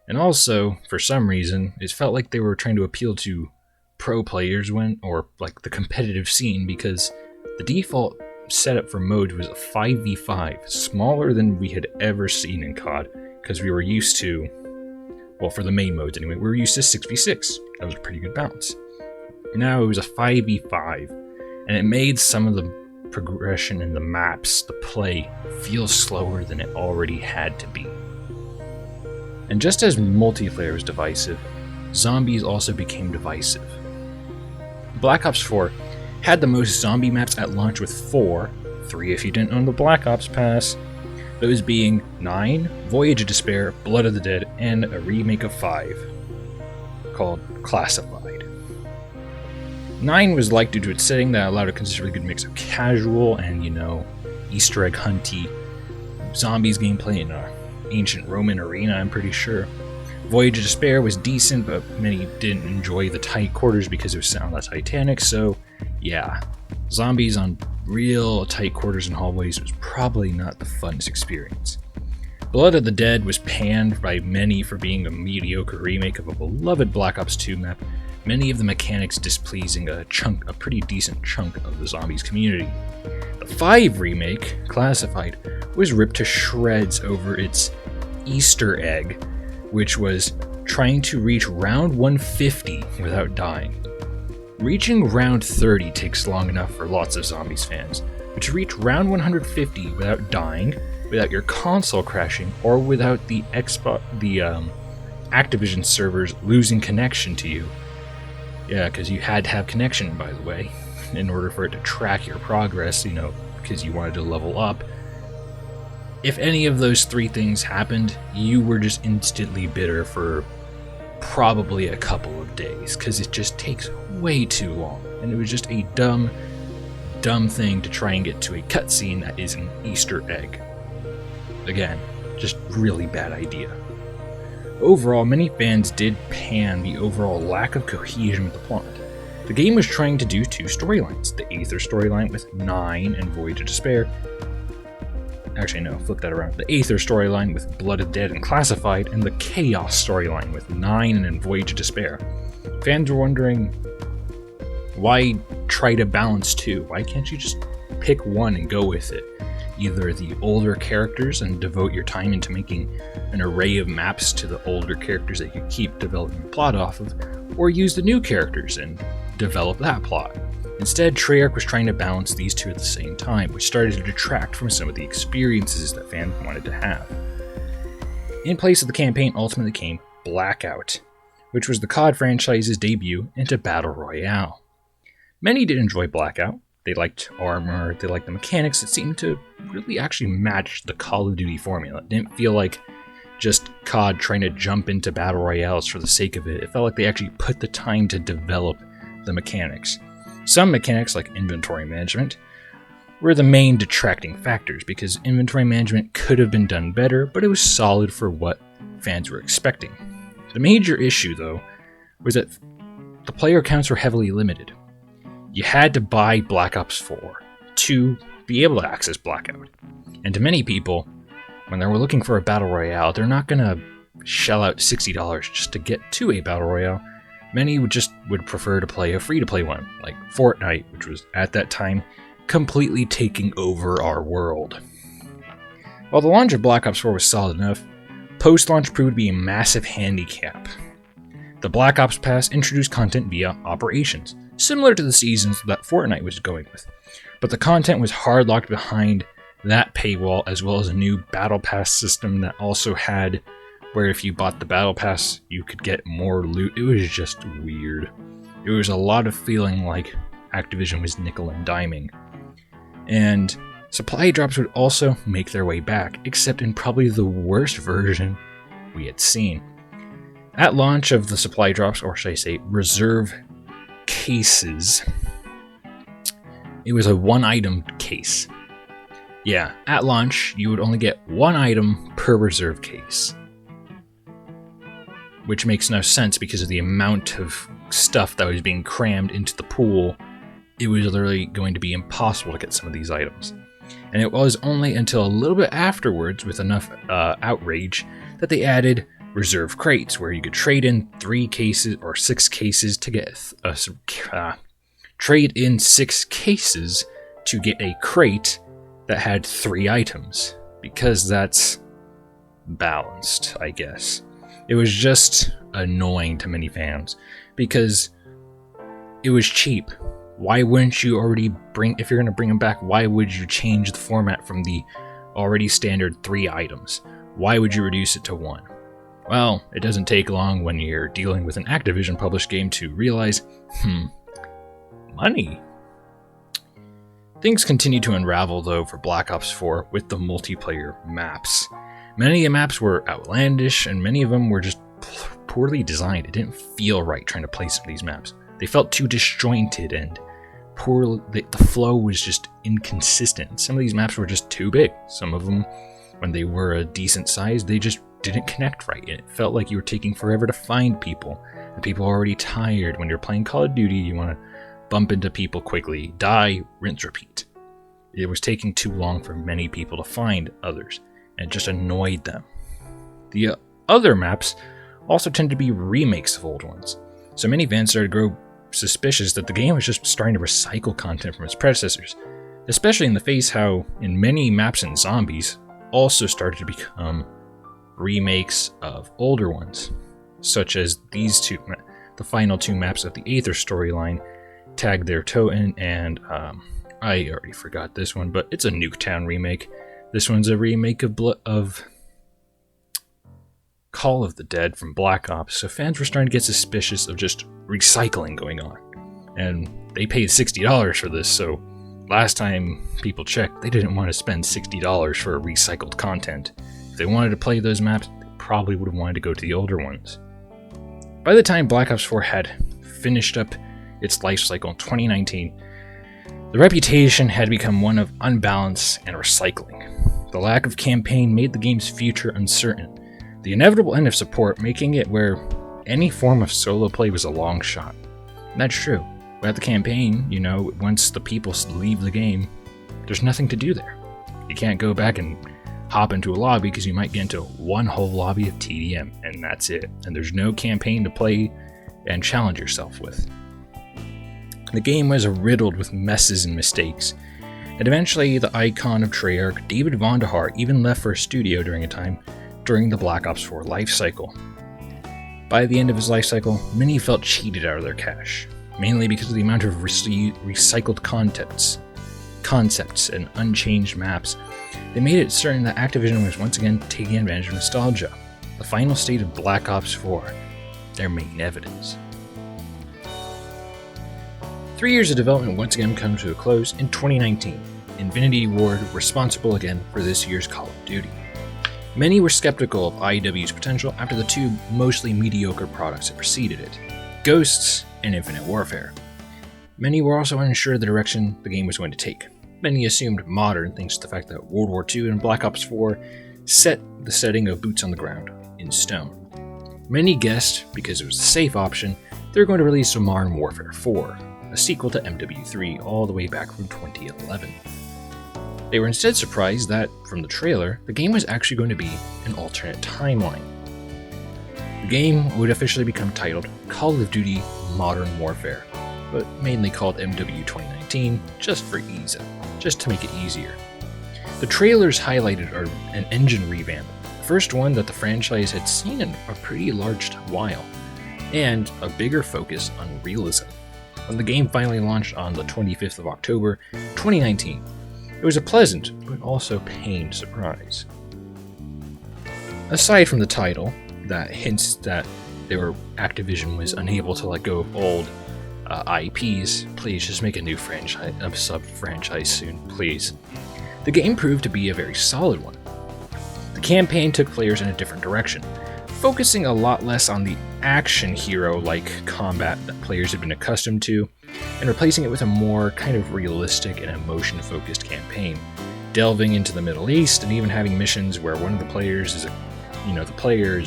A: And also, for some reason, it felt like they were trying to appeal to pro players or like the competitive scene, because the default setup for modes was a 5v5, smaller than we had ever seen in COD, because we were used to, well, for the main modes anyway, we were used to 6v6. That was a pretty good balance. Now it was a 5v5, and it made some of the progression in the maps, the play, feel slower than it already had to be. And just as multiplayer was divisive, zombies also became divisive. Black Ops 4 had the most zombie maps at launch with 3 if you didn't own the Black Ops Pass, those being 9, Voyage of Despair, Blood of the Dead, and a remake of 5 called Classified. 9 was liked due to its setting that allowed a considerably good mix of casual and, Easter egg hunty zombies gameplay in an ancient Roman arena, I'm pretty sure. Voyage of Despair was decent, but many didn't enjoy the tight quarters because it was set on the Titanic, so yeah, zombies on real tight quarters and hallways was probably not the funnest experience. Blood of the Dead was panned by many for being a mediocre remake of a beloved Black Ops 2 map, many of the mechanics displeasing a pretty decent chunk of the zombies community. The 5 remake, Classified, was ripped to shreds over its Easter egg, which was trying to reach round 150 without dying. Reaching round 30 takes long enough for lots of zombies fans, but to reach round 150 without dying, without your console crashing, or without the Activision servers losing connection to you. Yeah, because you had to have connection, by the way, in order for it to track your progress, because you wanted to level up. If any of those 3 things happened, you were just instantly bitter for probably a couple of days, because it just takes way too long, and it was just a dumb thing to try and get to a cutscene that is an Easter egg. Again, just really bad idea. Overall, many fans did pan the overall lack of cohesion with the plot. The game was trying to do 2 storylines, the Aether storyline with 9 and Voyage of Despair, Actually, no, flip that around. The Aether storyline with Blood of Dead and Classified, and the Chaos storyline with 9 and Voyage of Despair. Fans were wondering, why try to balance 2? Why can't you just pick one and go with it? Either the older characters and devote your time into making an array of maps to the older characters that you keep developing the plot off of, or use the new characters and develop that plot. Instead, Treyarch was trying to balance these two at the same time, which started to detract from some of the experiences that fans wanted to have. In place of the campaign ultimately came Blackout, which was the COD franchise's debut into Battle Royale. Many did enjoy Blackout. They liked armor, they liked the mechanics that seemed to really actually match the Call of Duty formula. It didn't feel like just COD trying to jump into Battle Royales for the sake of it. It felt like they actually put the time to develop the mechanics. Some mechanics, like inventory management, were the main detracting factors because inventory management could have been done better, but it was solid for what fans were expecting. The major issue, though, was that the player counts were heavily limited. You had to buy Black Ops 4 to be able to access Blackout. And to many people, when they were looking for a Battle Royale, they're not going to shell out $60 just to get to a Battle Royale. Many would prefer to play a free-to-play one, like Fortnite, which was, at that time, completely taking over our world. While the launch of Black Ops 4 was solid enough, post-launch proved to be a massive handicap. The Black Ops Pass introduced content via operations, similar to the seasons that Fortnite was going with, but the content was hard-locked behind that paywall, as well as a new Battle Pass system that also had where if you bought the Battle Pass, you could get more loot. It was just weird. It was a lot of feeling like Activision was nickel and diming. And supply drops would also make their way back, except in probably the worst version we had seen. At launch of the supply drops, or should I say reserve cases, it was a 1-item case. Yeah, at launch, you would only get 1 item per reserve case. Which makes no sense because of the amount of stuff that was being crammed into the pool. It was literally going to be impossible to get some of these items. And it was only until a little bit afterwards, with enough outrage, that they added reserve crates, where you could trade in 3 cases or 6 cases to get trade in 6 cases to get a crate that had 3 items, because that's balanced, I guess. It was just annoying to many fans because it was cheap. Why wouldn't you already if you're going to bring them back, why would you change the format from the already standard 3 items? Why would you reduce it to 1? Well, it doesn't take long when you're dealing with an Activision published game to realize, money. Things continue to unravel though for Black Ops 4 with the multiplayer maps. Many of the maps were outlandish, and many of them were just poorly designed. It didn't feel right trying to play some of these maps. They felt too disjointed, and the flow was just inconsistent. Some of these maps were just too big. Some of them, when they were a decent size, they just didn't connect right. And it felt like you were taking forever to find people, and people are already tired. When you're playing Call of Duty, you want to bump into people quickly, die, rinse, repeat. It was taking too long for many people to find others, and it just annoyed them. The other maps also tend to be remakes of old ones, so many fans started to grow suspicious that the game was just starting to recycle content from its predecessors, especially in the face how in many maps and zombies also started to become remakes of older ones, such as these two, the final 2 maps of the Aether storyline, Tag Their Toten, and I already forgot this one, but it's a Nuketown remake. This one's a remake of Call of the Dead from Black Ops, so fans were starting to get suspicious of just recycling going on. And they paid $60 for this, so last time people checked, they didn't want to spend $60 for recycled content. If they wanted to play those maps, they probably would have wanted to go to the older ones. By the time Black Ops 4 had finished up its life cycle in 2019, the reputation had become one of unbalance and recycling. The lack of campaign made the game's future uncertain, the inevitable end of support making it where any form of solo play was a long shot. And that's true. Without the campaign, once the people leave the game, there's nothing to do there. You can't go back and hop into a lobby because you might get into one whole lobby of TDM, and that's it. And there's no campaign to play and challenge yourself with. The game was riddled with messes and mistakes, and eventually the icon of Treyarch, David Vonderhaar, even left for a studio during a time during the Black Ops 4 life cycle. By the end of his life cycle, many felt cheated out of their cash, mainly because of the amount of recycled concepts and unchanged maps. They made it certain that Activision was once again taking advantage of nostalgia, the final state of Black Ops 4, their main evidence. 3 years of development once again come to a close in 2019. Infinity Ward responsible again for this year's Call of Duty. Many were skeptical of IEW's potential after the two mostly mediocre products that preceded it, Ghosts and Infinite Warfare. Many were also unsure of the direction the game was going to take. Many assumed modern thanks to the fact that World War II and Black Ops 4 set the setting of boots on the ground in stone. Many guessed, because it was the safe option, they were going to release Modern Warfare 4, a sequel to MW3 all the way back from 2011. They were instead surprised that, from the trailer, the game was actually going to be an alternate timeline. The game would officially become titled Call of Duty Modern Warfare, but mainly called MW 2019 just for ease, just to make it easier. The trailers highlighted an engine revamp, the first one that the franchise had seen in a pretty large while, and a bigger focus on realism. When the game finally launched on the 25th of October 2019, it was a pleasant, but also pained surprise. Aside from the title, that hints that Activision was unable to let go of old IPs, please just make a new franchise, a sub-franchise soon, please. The game proved to be a very solid one. The campaign took players in a different direction, focusing a lot less on the action hero-like combat that players had been accustomed to, and replacing it with a more kind of realistic and emotion-focused campaign, delving into the Middle East and even having missions where one of the players is the player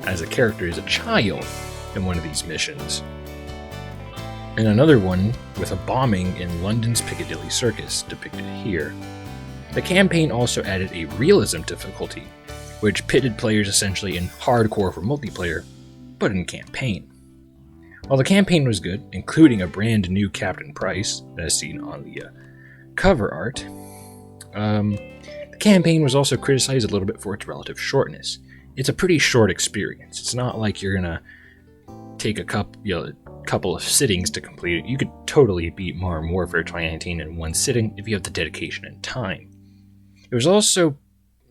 A: as a character is a child in one of these missions. And another one with a bombing in London's Piccadilly Circus, depicted here. The campaign also added a realism difficulty, which pitted players essentially in hardcore for multiplayer, but in campaign. While the campaign was good, including a brand new Captain Price, as seen on the cover art, the campaign was also criticized a little bit for its relative shortness. It's a pretty short experience. It's not like you're gonna take a couple of sittings to complete it. You could totally beat Modern Warfare 2019 in one sitting if you have the dedication and time. It was also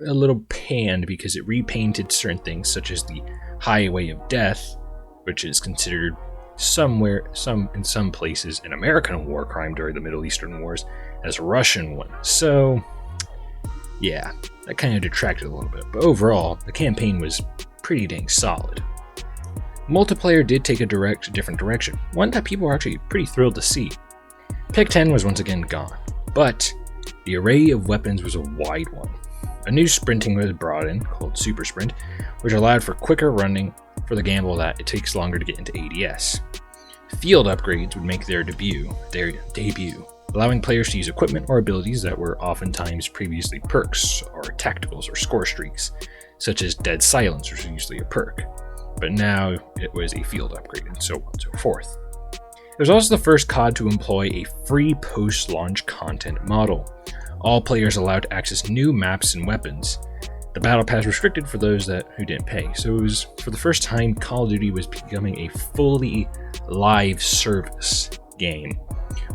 A: a little panned because it repainted certain things, such as the Highway of Death, which is considered in some places an American war crime during the Middle Eastern Wars, as a Russian one. So, yeah, that kind of detracted a little bit. But overall, the campaign was pretty dang solid. Multiplayer did take a different direction, one that people were actually pretty thrilled to see. Pick 10 was once again gone, but the array of weapons was a wide one. A new sprinting was brought in, called Super Sprint, which allowed for quicker running for the gamble that it takes longer to get into ADS. Field upgrades would make their debut, allowing players to use equipment or abilities that were oftentimes previously perks or tacticals or score streaks, such as Dead Silence, which was usually a perk, but now it was a field upgrade, and so on and so forth. It was also the first COD to employ a free post-launch content model, all players allowed to access new maps and weapons. The Battle Pass restricted for those who didn't pay, so it was, for the first time, Call of Duty was becoming a fully live service game,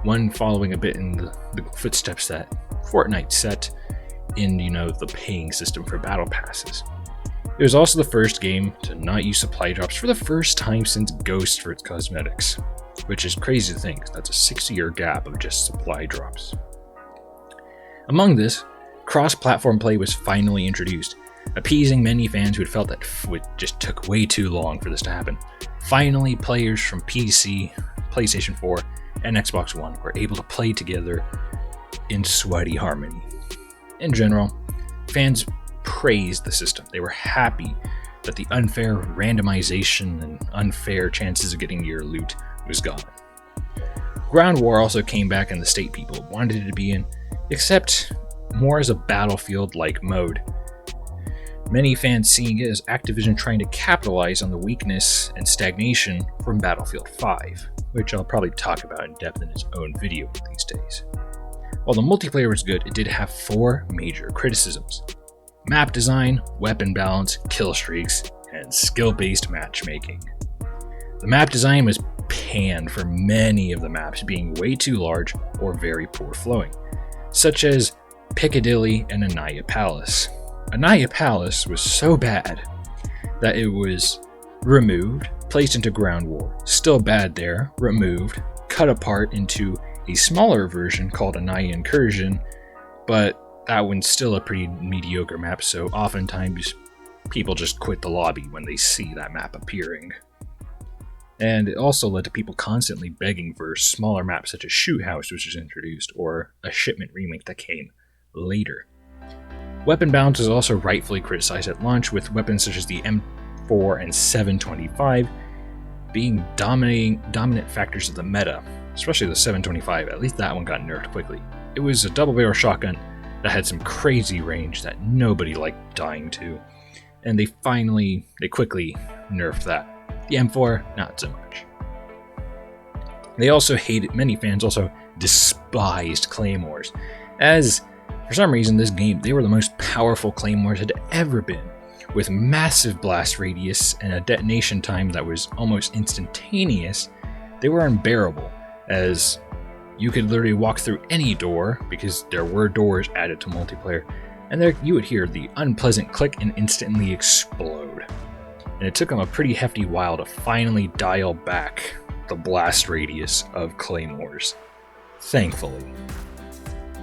A: one following a bit in the footsteps that Fortnite set in, the paying system for Battle Passes. It was also the first game to not use supply drops for the first time since Ghost for its cosmetics, which is crazy to think. That's a 6-year gap of just supply drops. Among this, cross-platform play was finally introduced, appeasing many fans who had felt that it just took way too long for this to happen. Finally, players from PC, PlayStation 4, and Xbox One were able to play together in sweaty harmony. In general, fans praised the system. They were happy that the unfair randomization and unfair chances of getting your loot was gone. Ground War also came back in the state people wanted it to be in, except more as a Battlefield-like mode. Many fans seeing it as Activision trying to capitalize on the weakness and stagnation from Battlefield 5, which I'll probably talk about in depth in its own video these days. While the multiplayer was good, it did have 4 major criticisms: map design, weapon balance, kill streaks, and skill-based matchmaking. The map design was panned for many of the maps being way too large or very poor flowing, such as Piccadilly and Anaya Palace. Anaya Palace was so bad that it was removed, placed into Ground War, still bad there, removed, cut apart into a smaller version called Anaya Incursion, but that one's still a pretty mediocre map, so oftentimes people just quit the lobby when they see that map appearing. And it also led to people constantly begging for smaller maps such as Shoot House, which was introduced, or a Shipment remake that came later. Weapon balance was also rightfully criticized at launch, with weapons such as the M4 and 725 being dominant factors of the meta, especially the 725. At least that one got nerfed quickly. It was a double-barrel shotgun that had some crazy range that nobody liked dying to, and they quickly nerfed that. The M4, not so much. Many fans also despised Claymores, as for some reason this game, they were the most powerful Claymores had ever been, with massive blast radius and a detonation time that was almost instantaneous. They were unbearable, as you could literally walk through any door, because there were doors added to multiplayer, and there you would hear the unpleasant click and instantly explode. And it took them a pretty hefty while to finally dial back the blast radius of Claymores. Thankfully.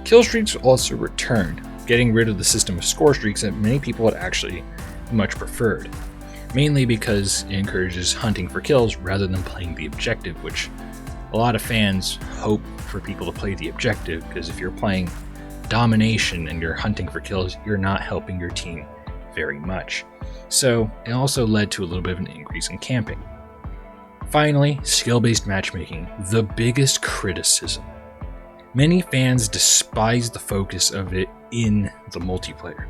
A: Kill streaks also returned, getting rid of the system of score streaks that many people had actually much preferred. Mainly because it encourages hunting for kills rather than playing the objective, which a lot of fans hope for people to play the objective, because if you're playing domination and you're hunting for kills, you're not helping your team very much. So it also led to a little bit of an increase in camping. Finally, skill-based matchmaking, the biggest criticism. Many fans despised the focus of it in the multiplayer,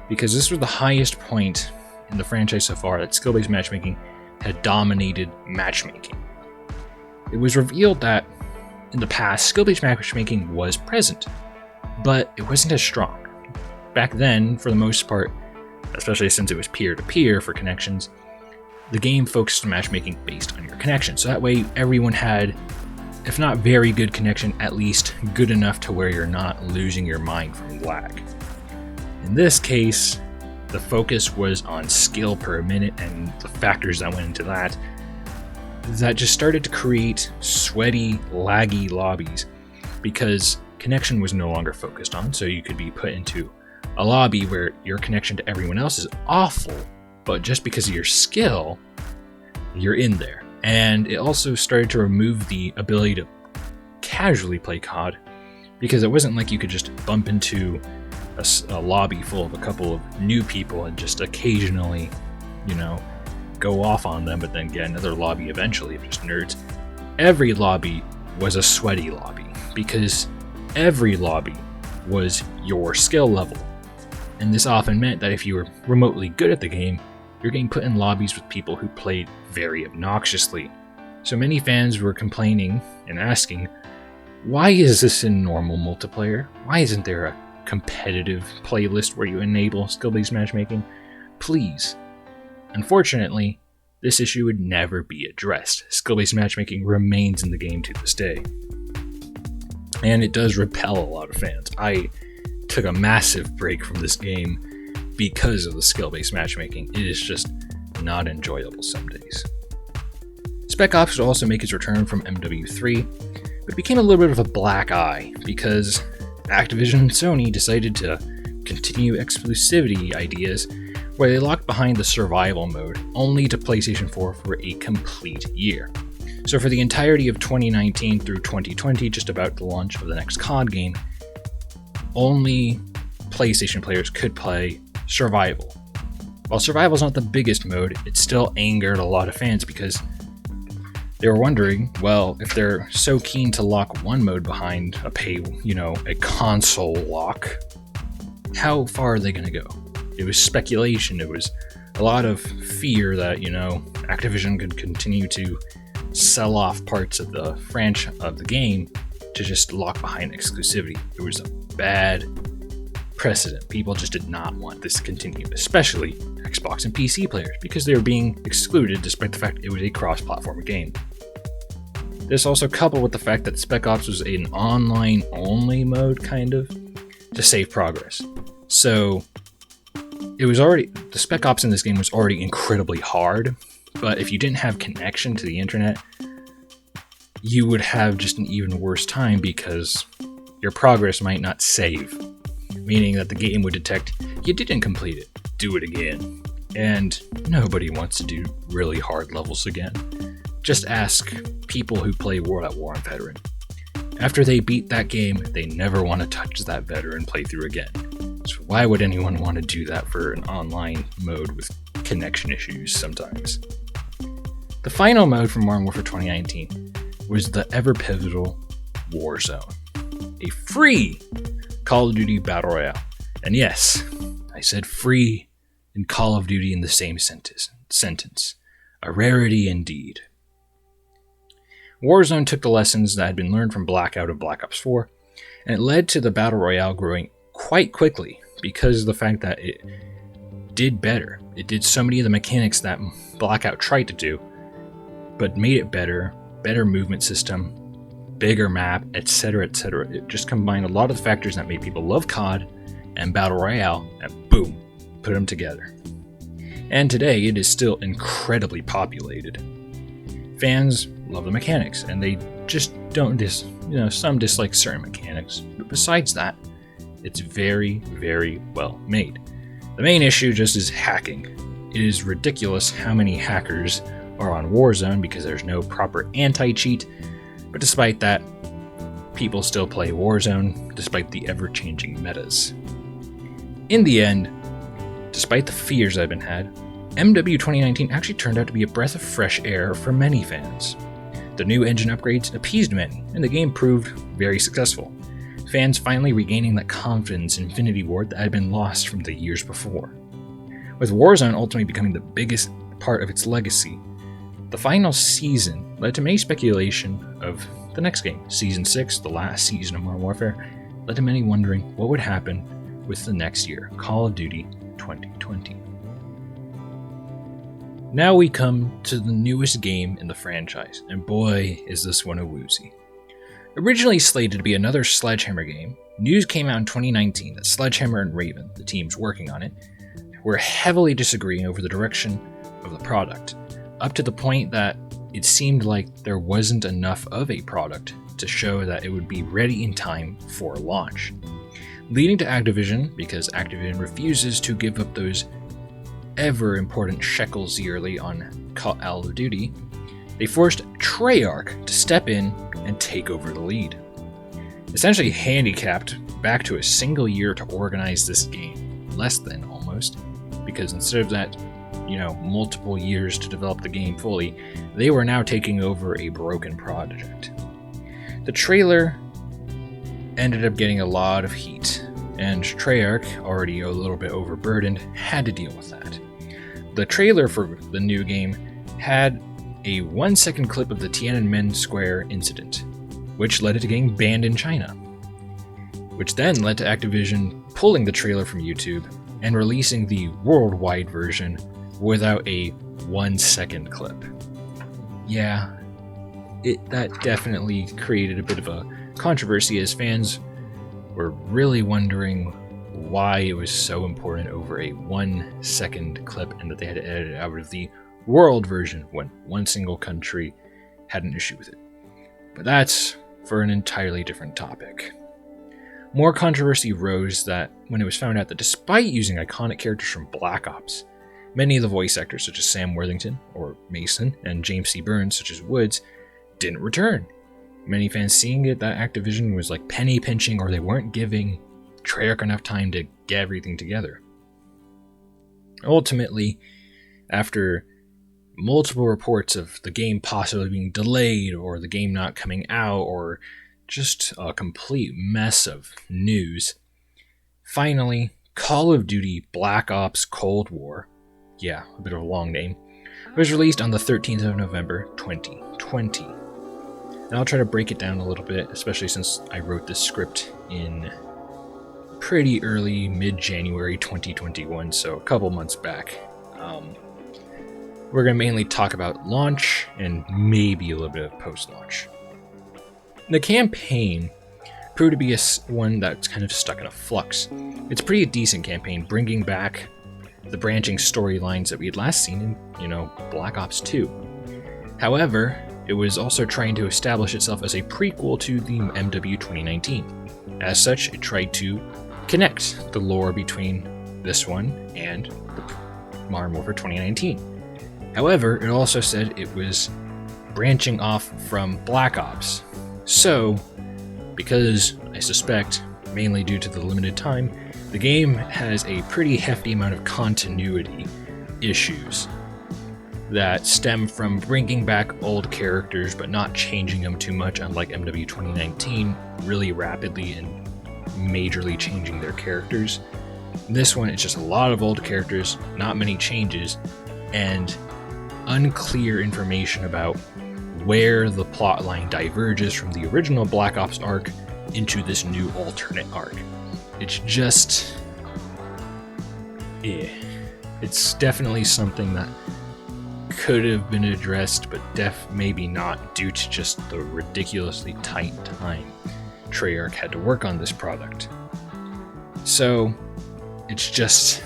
A: because this was the highest point in the franchise so far that skill-based matchmaking had dominated matchmaking. It was revealed that in the past, skill-based matchmaking was present, but it wasn't as strong. Back then, for the most part, especially since it was peer-to-peer for connections, the game focused on matchmaking based on your connection. So that way everyone had, if not very good connection, at least good enough to where you're not losing your mind from lag. In this case, the focus was on skill per minute and the factors that went into that just started to create sweaty, laggy lobbies, because connection was no longer focused on. So you could be put into a lobby where your connection to everyone else is awful, but just because of your skill, you're in there. And it also started to remove the ability to casually play COD, because it wasn't like you could just bump into a lobby full of a couple of new people and just occasionally, go off on them, but then get another lobby eventually of just nerds. Every lobby was a sweaty lobby, because every lobby was your skill level. And this often meant that if you were remotely good at the game, you're getting put in lobbies with people who played very obnoxiously. So many fans were complaining and asking, why is this in normal multiplayer? Why isn't there a competitive playlist where you enable skill-based matchmaking? Please. Unfortunately, this issue would never be addressed. Skill-based matchmaking remains in the game to this day. And it does repel a lot of fans. I took a massive break from this game because of the skill-based matchmaking. It is just not enjoyable some days. Spec Ops would also make its return from MW3, but it became a little bit of a black eye because Activision and Sony decided to continue exclusivity ideas where they locked behind the survival mode only to PlayStation 4 for a complete year. So for the entirety of 2019 through 2020, just about the launch of the next COD game, only PlayStation players could play survival. While survival is not the biggest mode, it still angered a lot of fans because they were wondering, well, if they're so keen to lock one mode behind a console lock, how far are they going to go? It was speculation. It was a lot of fear that, Activision could continue to sell off parts of the franchise of the game to just lock behind exclusivity. It was a bad precedent. People just did not want this to continue, especially Xbox and PC players, because they were being excluded despite the fact it was a cross-platform game. This also coupled with the fact that Spec Ops was an online-only mode, kind of, to save progress. So, the Spec Ops in this game was already incredibly hard, but if you didn't have connection to the internet, you would have just an even worse time because your progress might not save, meaning that the game would detect you didn't complete it, do it again. And nobody wants to do really hard levels again. Just ask people who play World at War on Veteran. After they beat that game, they never want to touch that Veteran playthrough again. So why would anyone want to do that for an online mode with connection issues sometimes? The final mode from Modern Warfare 2019 was the ever-pivotal Warzone, a free Call of Duty Battle Royale. And yes, I said free and Call of Duty in the same sentence. A rarity indeed. Warzone took the lessons that had been learned from Blackout and Black Ops 4, and it led to the Battle Royale growing quite quickly because of the fact that it did better. It did so many of the mechanics that Blackout tried to do, but made it better movement system, bigger map, etc., etc. It just combined a lot of the factors that made people love COD and Battle Royale, and boom, put them together. And today, it is still incredibly populated. Fans love the mechanics, and they just don't some dislike certain mechanics, but besides that, it's very, very well made. The main issue just is hacking. It is ridiculous how many hackers are on Warzone because there's no proper anti-cheat, but despite that, people still play Warzone despite the ever-changing metas. In the end, despite the fears I've been had, MW 2019 actually turned out to be a breath of fresh air for many fans. The new engine upgrades appeased many, and the game proved very successful. Fans finally regaining that confidence in Infinity Ward that had been lost from the years before. With Warzone ultimately becoming the biggest part of its legacy, the final season led to many speculation of the next game. Season 6, the last season of Modern Warfare, led to many wondering what would happen with the next year, Call of Duty 2020. Now we come to the newest game in the franchise, and boy is this one a woozy. Originally slated to be another Sledgehammer game, news came out in 2019 that Sledgehammer and Raven, the teams working on it, were heavily disagreeing over the direction of the product, up to the point that it seemed like there wasn't enough of a product to show that it would be ready in time for launch. Leading to Activision, because Activision refuses to give up those ever important shekels yearly on Call of Duty, they forced Treyarch to step in and take over the lead. Essentially handicapped back to a single year to organize this game, less than almost, because instead of that, multiple years to develop the game fully, they were now taking over a broken project. The trailer ended up getting a lot of heat, and Treyarch, already a little bit overburdened, had to deal with that. The trailer for the new game had a 1-second clip of the Tiananmen Square incident, which led it to getting banned in China, which then led to Activision pulling the trailer from YouTube and releasing the worldwide version without a 1-second clip. Yeah, that definitely created a bit of a controversy as fans were really wondering why it was so important over a 1-second clip and that they had to edit it out of the world version when one single country had an issue with it. But that's for an entirely different topic. More controversy rose that when it was found out that despite using iconic characters from Black Ops, many of the voice actors such as Sam Worthington or Mason and James C. Burns such as Woods didn't return. Many fans seeing it that Activision was like penny pinching or they weren't giving Treyarch enough time to get everything together. Ultimately, after multiple reports of the game possibly being delayed or the game not coming out or just a complete mess of news, finally Call of Duty Black Ops Cold War, yeah, a bit of a long name, was released on the 13th of November 2020. And I'll try to break it down a little bit, especially since I wrote this script in pretty early, mid-January 2021, so a couple months back. We're going to mainly talk about launch and maybe a little bit of post-launch. The campaign proved to be one that's kind of stuck in a flux. It's a pretty decent campaign, bringing back the branching storylines that we had last seen in, Black Ops 2. However, it was also trying to establish itself as a prequel to the MW 2019. As such, it tried to connect the lore between this one and the Modern Warfare 2019. However, it also said it was branching off from Black Ops. So, because I suspect, mainly due to the limited time, the game has a pretty hefty amount of continuity issues that stem from bringing back old characters but not changing them too much, unlike MW 2019, really rapidly and majorly changing their characters. This one, it's just a lot of old characters, not many changes, and unclear information about where the plotline diverges from the original Black Ops arc into this new alternate arc. It's just... It's definitely something that could have been addressed, but maybe not, due to just the ridiculously tight time Treyarch had to work on this product. So, it's just...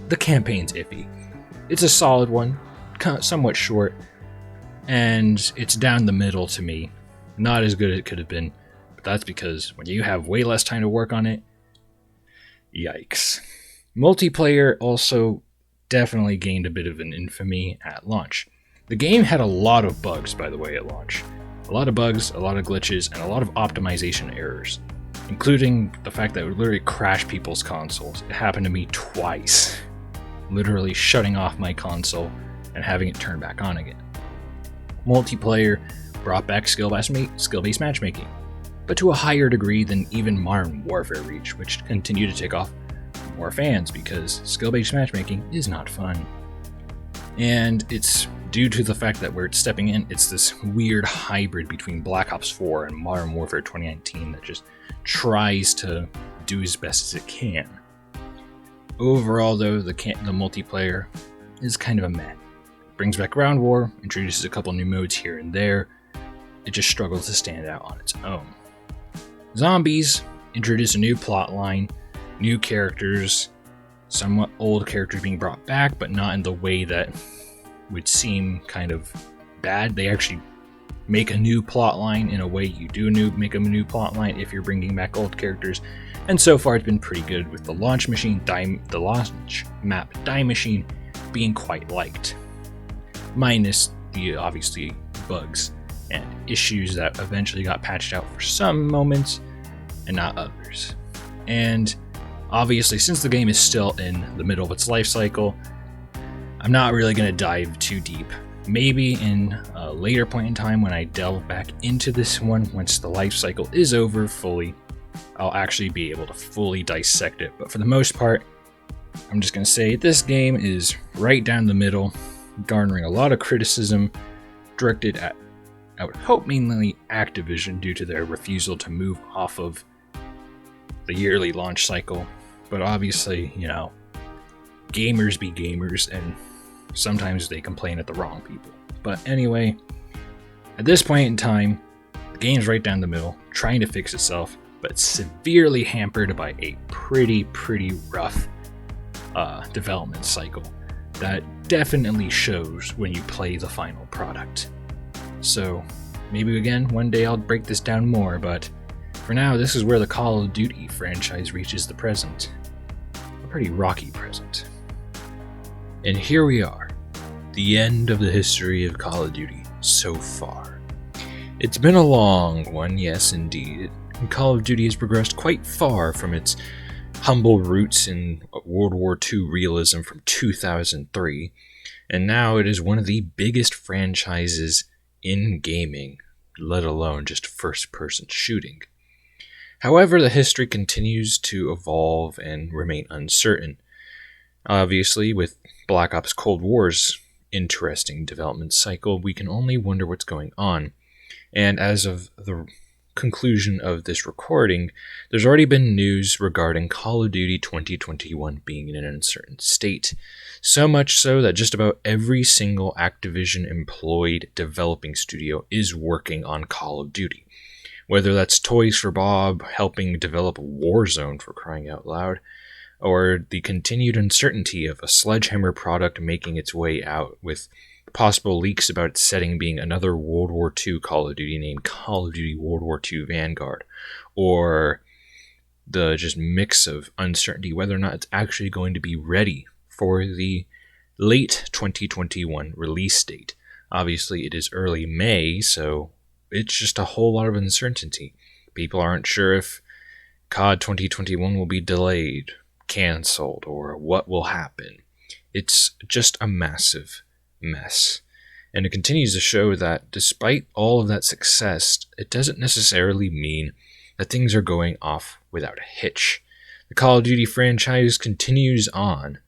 A: the campaign's iffy. It's a solid one, somewhat short, and it's down the middle to me. Not as good as it could have been, but that's because when you have way less time to work on it, yikes. Multiplayer also definitely gained a bit of an infamy at launch. The game had a lot of bugs, by the way, at launch. A lot of bugs, a lot of glitches, and a lot of optimization errors, including the fact that it would literally crash people's consoles. It happened to me twice. Literally shutting off my console and having it turn back on again. Multiplayer brought back skill-based matchmaking, but to a higher degree than even Modern Warfare reached, which continued to take off more fans because skill-based matchmaking is not fun. And it's due to the fact that where it's stepping in, it's this weird hybrid between Black Ops 4 and Modern Warfare 2019 that just tries to do as best as it can. Overall, though, the multiplayer is kind of a meh. Brings back Ground War, introduces a couple new modes here and there. It just struggles to stand out on its own. Zombies introduce a new plot line, new characters, somewhat old characters being brought back, but not in the way that would seem kind of bad. They actually make a new plot line in a way you do make a new plot line if you're bringing back old characters. And so far it's been pretty good, with the launch map Die Machine being quite liked. Minus the obviously bugs and issues that eventually got patched out for some moments and not others. And obviously, since the game is still in the middle of its life cycle, I'm not really going to dive too deep. Maybe in a later point in time when I delve back into this one, once the life cycle is over fully, I'll actually be able to fully dissect it. But for the most part, I'm just going to say this game is right down the middle, garnering a lot of criticism directed at, I would hope, mainly Activision due to their refusal to move off of the yearly launch cycle. But obviously, gamers be gamers, and sometimes they complain at the wrong people. But anyway, at this point in time, the game's right down the middle, trying to fix itself, but severely hampered by a pretty rough development cycle that definitely shows when you play the final product. So maybe again, one day I'll break this down more, but for now, this is where the Call of Duty franchise reaches the present. A pretty rocky present. And here we are, the end of the history of Call of Duty so far. It's been a long one, yes indeed, and Call of Duty has progressed quite far from its humble roots in World War II realism from 2003, and now it is one of the biggest franchises in gaming, let alone just first-person shooting. However, the history continues to evolve and remain uncertain. Obviously, with Black Ops Cold War's interesting development cycle, we can only wonder what's going on. And as of the conclusion of this recording, there's already been news regarding Call of Duty 2021 being in an uncertain state. So much so that just about every single Activision employed developing studio is working on Call of Duty. Whether that's Toys for Bob helping develop Warzone, for crying out loud, or the continued uncertainty of a Sledgehammer product making its way out, with possible leaks about its setting being another World War II Call of Duty named Call of Duty World War II Vanguard, or the just mix of uncertainty whether or not it's actually going to be ready for the late 2021 release date. Obviously, it is early May, so it's just a whole lot of uncertainty. People aren't sure if COD 2021 will be delayed, canceled, or what will happen. It's just a massive mess. And it continues to show that despite all of that success, it doesn't necessarily mean that things are going off without a hitch. The Call of Duty franchise continues on,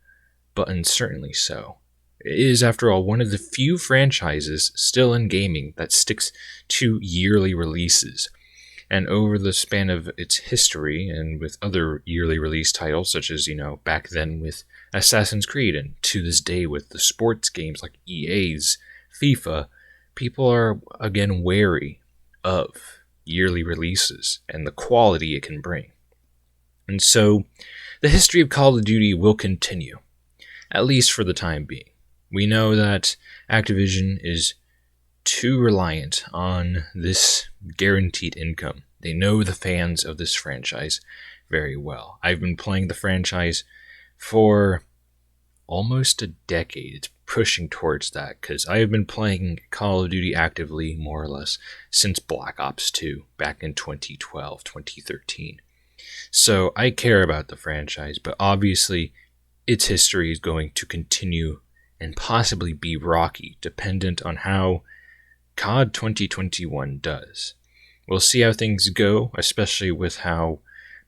A: but uncertainly so. It is, after all, one of the few franchises still in gaming that sticks to yearly releases. And over the span of its history, and with other yearly release titles, such as, back then with Assassin's Creed, and to this day with the sports games like EA's FIFA, people are again wary of yearly releases and the quality it can bring. And so, the history of Call of Duty will continue, at least for the time being. We know that Activision is too reliant on this guaranteed income. They know the fans of this franchise very well. I've been playing the franchise for almost a decade. It's pushing towards that, because I have been playing Call of Duty actively, more or less, since Black Ops 2, back in 2012, 2013. So I care about the franchise, but obviously its history is going to continue and possibly be rocky, dependent on how COD 2021 does. We'll see how things go, especially with how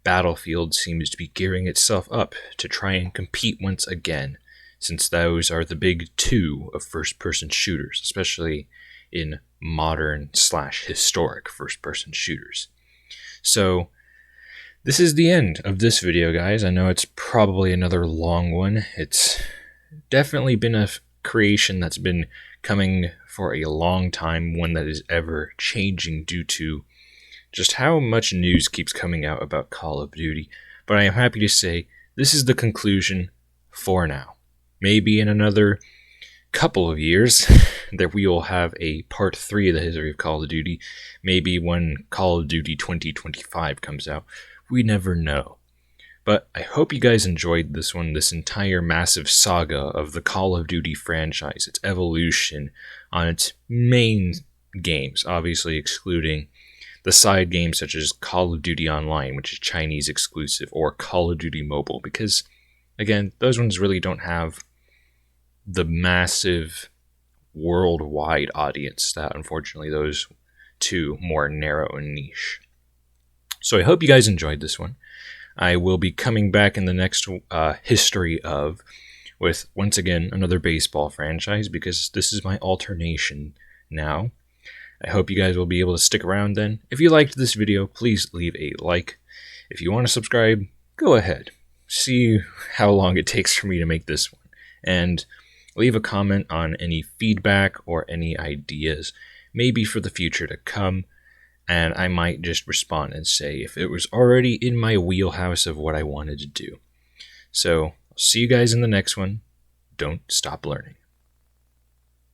A: Battlefield seems to be gearing itself up to try and compete once again, since those are the big two of first-person shooters, especially in modern/historic first-person shooters. So, this is the end of this video, guys. I know it's probably another long one. It's definitely been a creation that's been coming for a long time, one that is ever changing due to just how much news keeps coming out about Call of Duty. But I am happy to say this is the conclusion for now. Maybe in another couple of years that we will have a part 3 of the history of Call of Duty. Maybe when Call of Duty 2025 comes out. We never know. But I hope you guys enjoyed this one, this entire massive saga of the Call of Duty franchise, its evolution on its main games, obviously excluding the side games such as Call of Duty Online, which is Chinese exclusive, or Call of Duty Mobile, because, again, those ones really don't have the massive worldwide audience that, unfortunately, those two more narrow and niche. So I hope you guys enjoyed this one. I will be coming back in the next history of, with, once again, another baseball franchise, because this is my alternation now. I hope you guys will be able to stick around then. If you liked this video, please leave a like. If you want to subscribe, go ahead. See how long it takes for me to make this one. And leave a comment on any feedback or any ideas, maybe for the future to come. And I might just respond and say if it was already in my wheelhouse of what I wanted to do. So, I'll see you guys in the next one. Don't stop learning.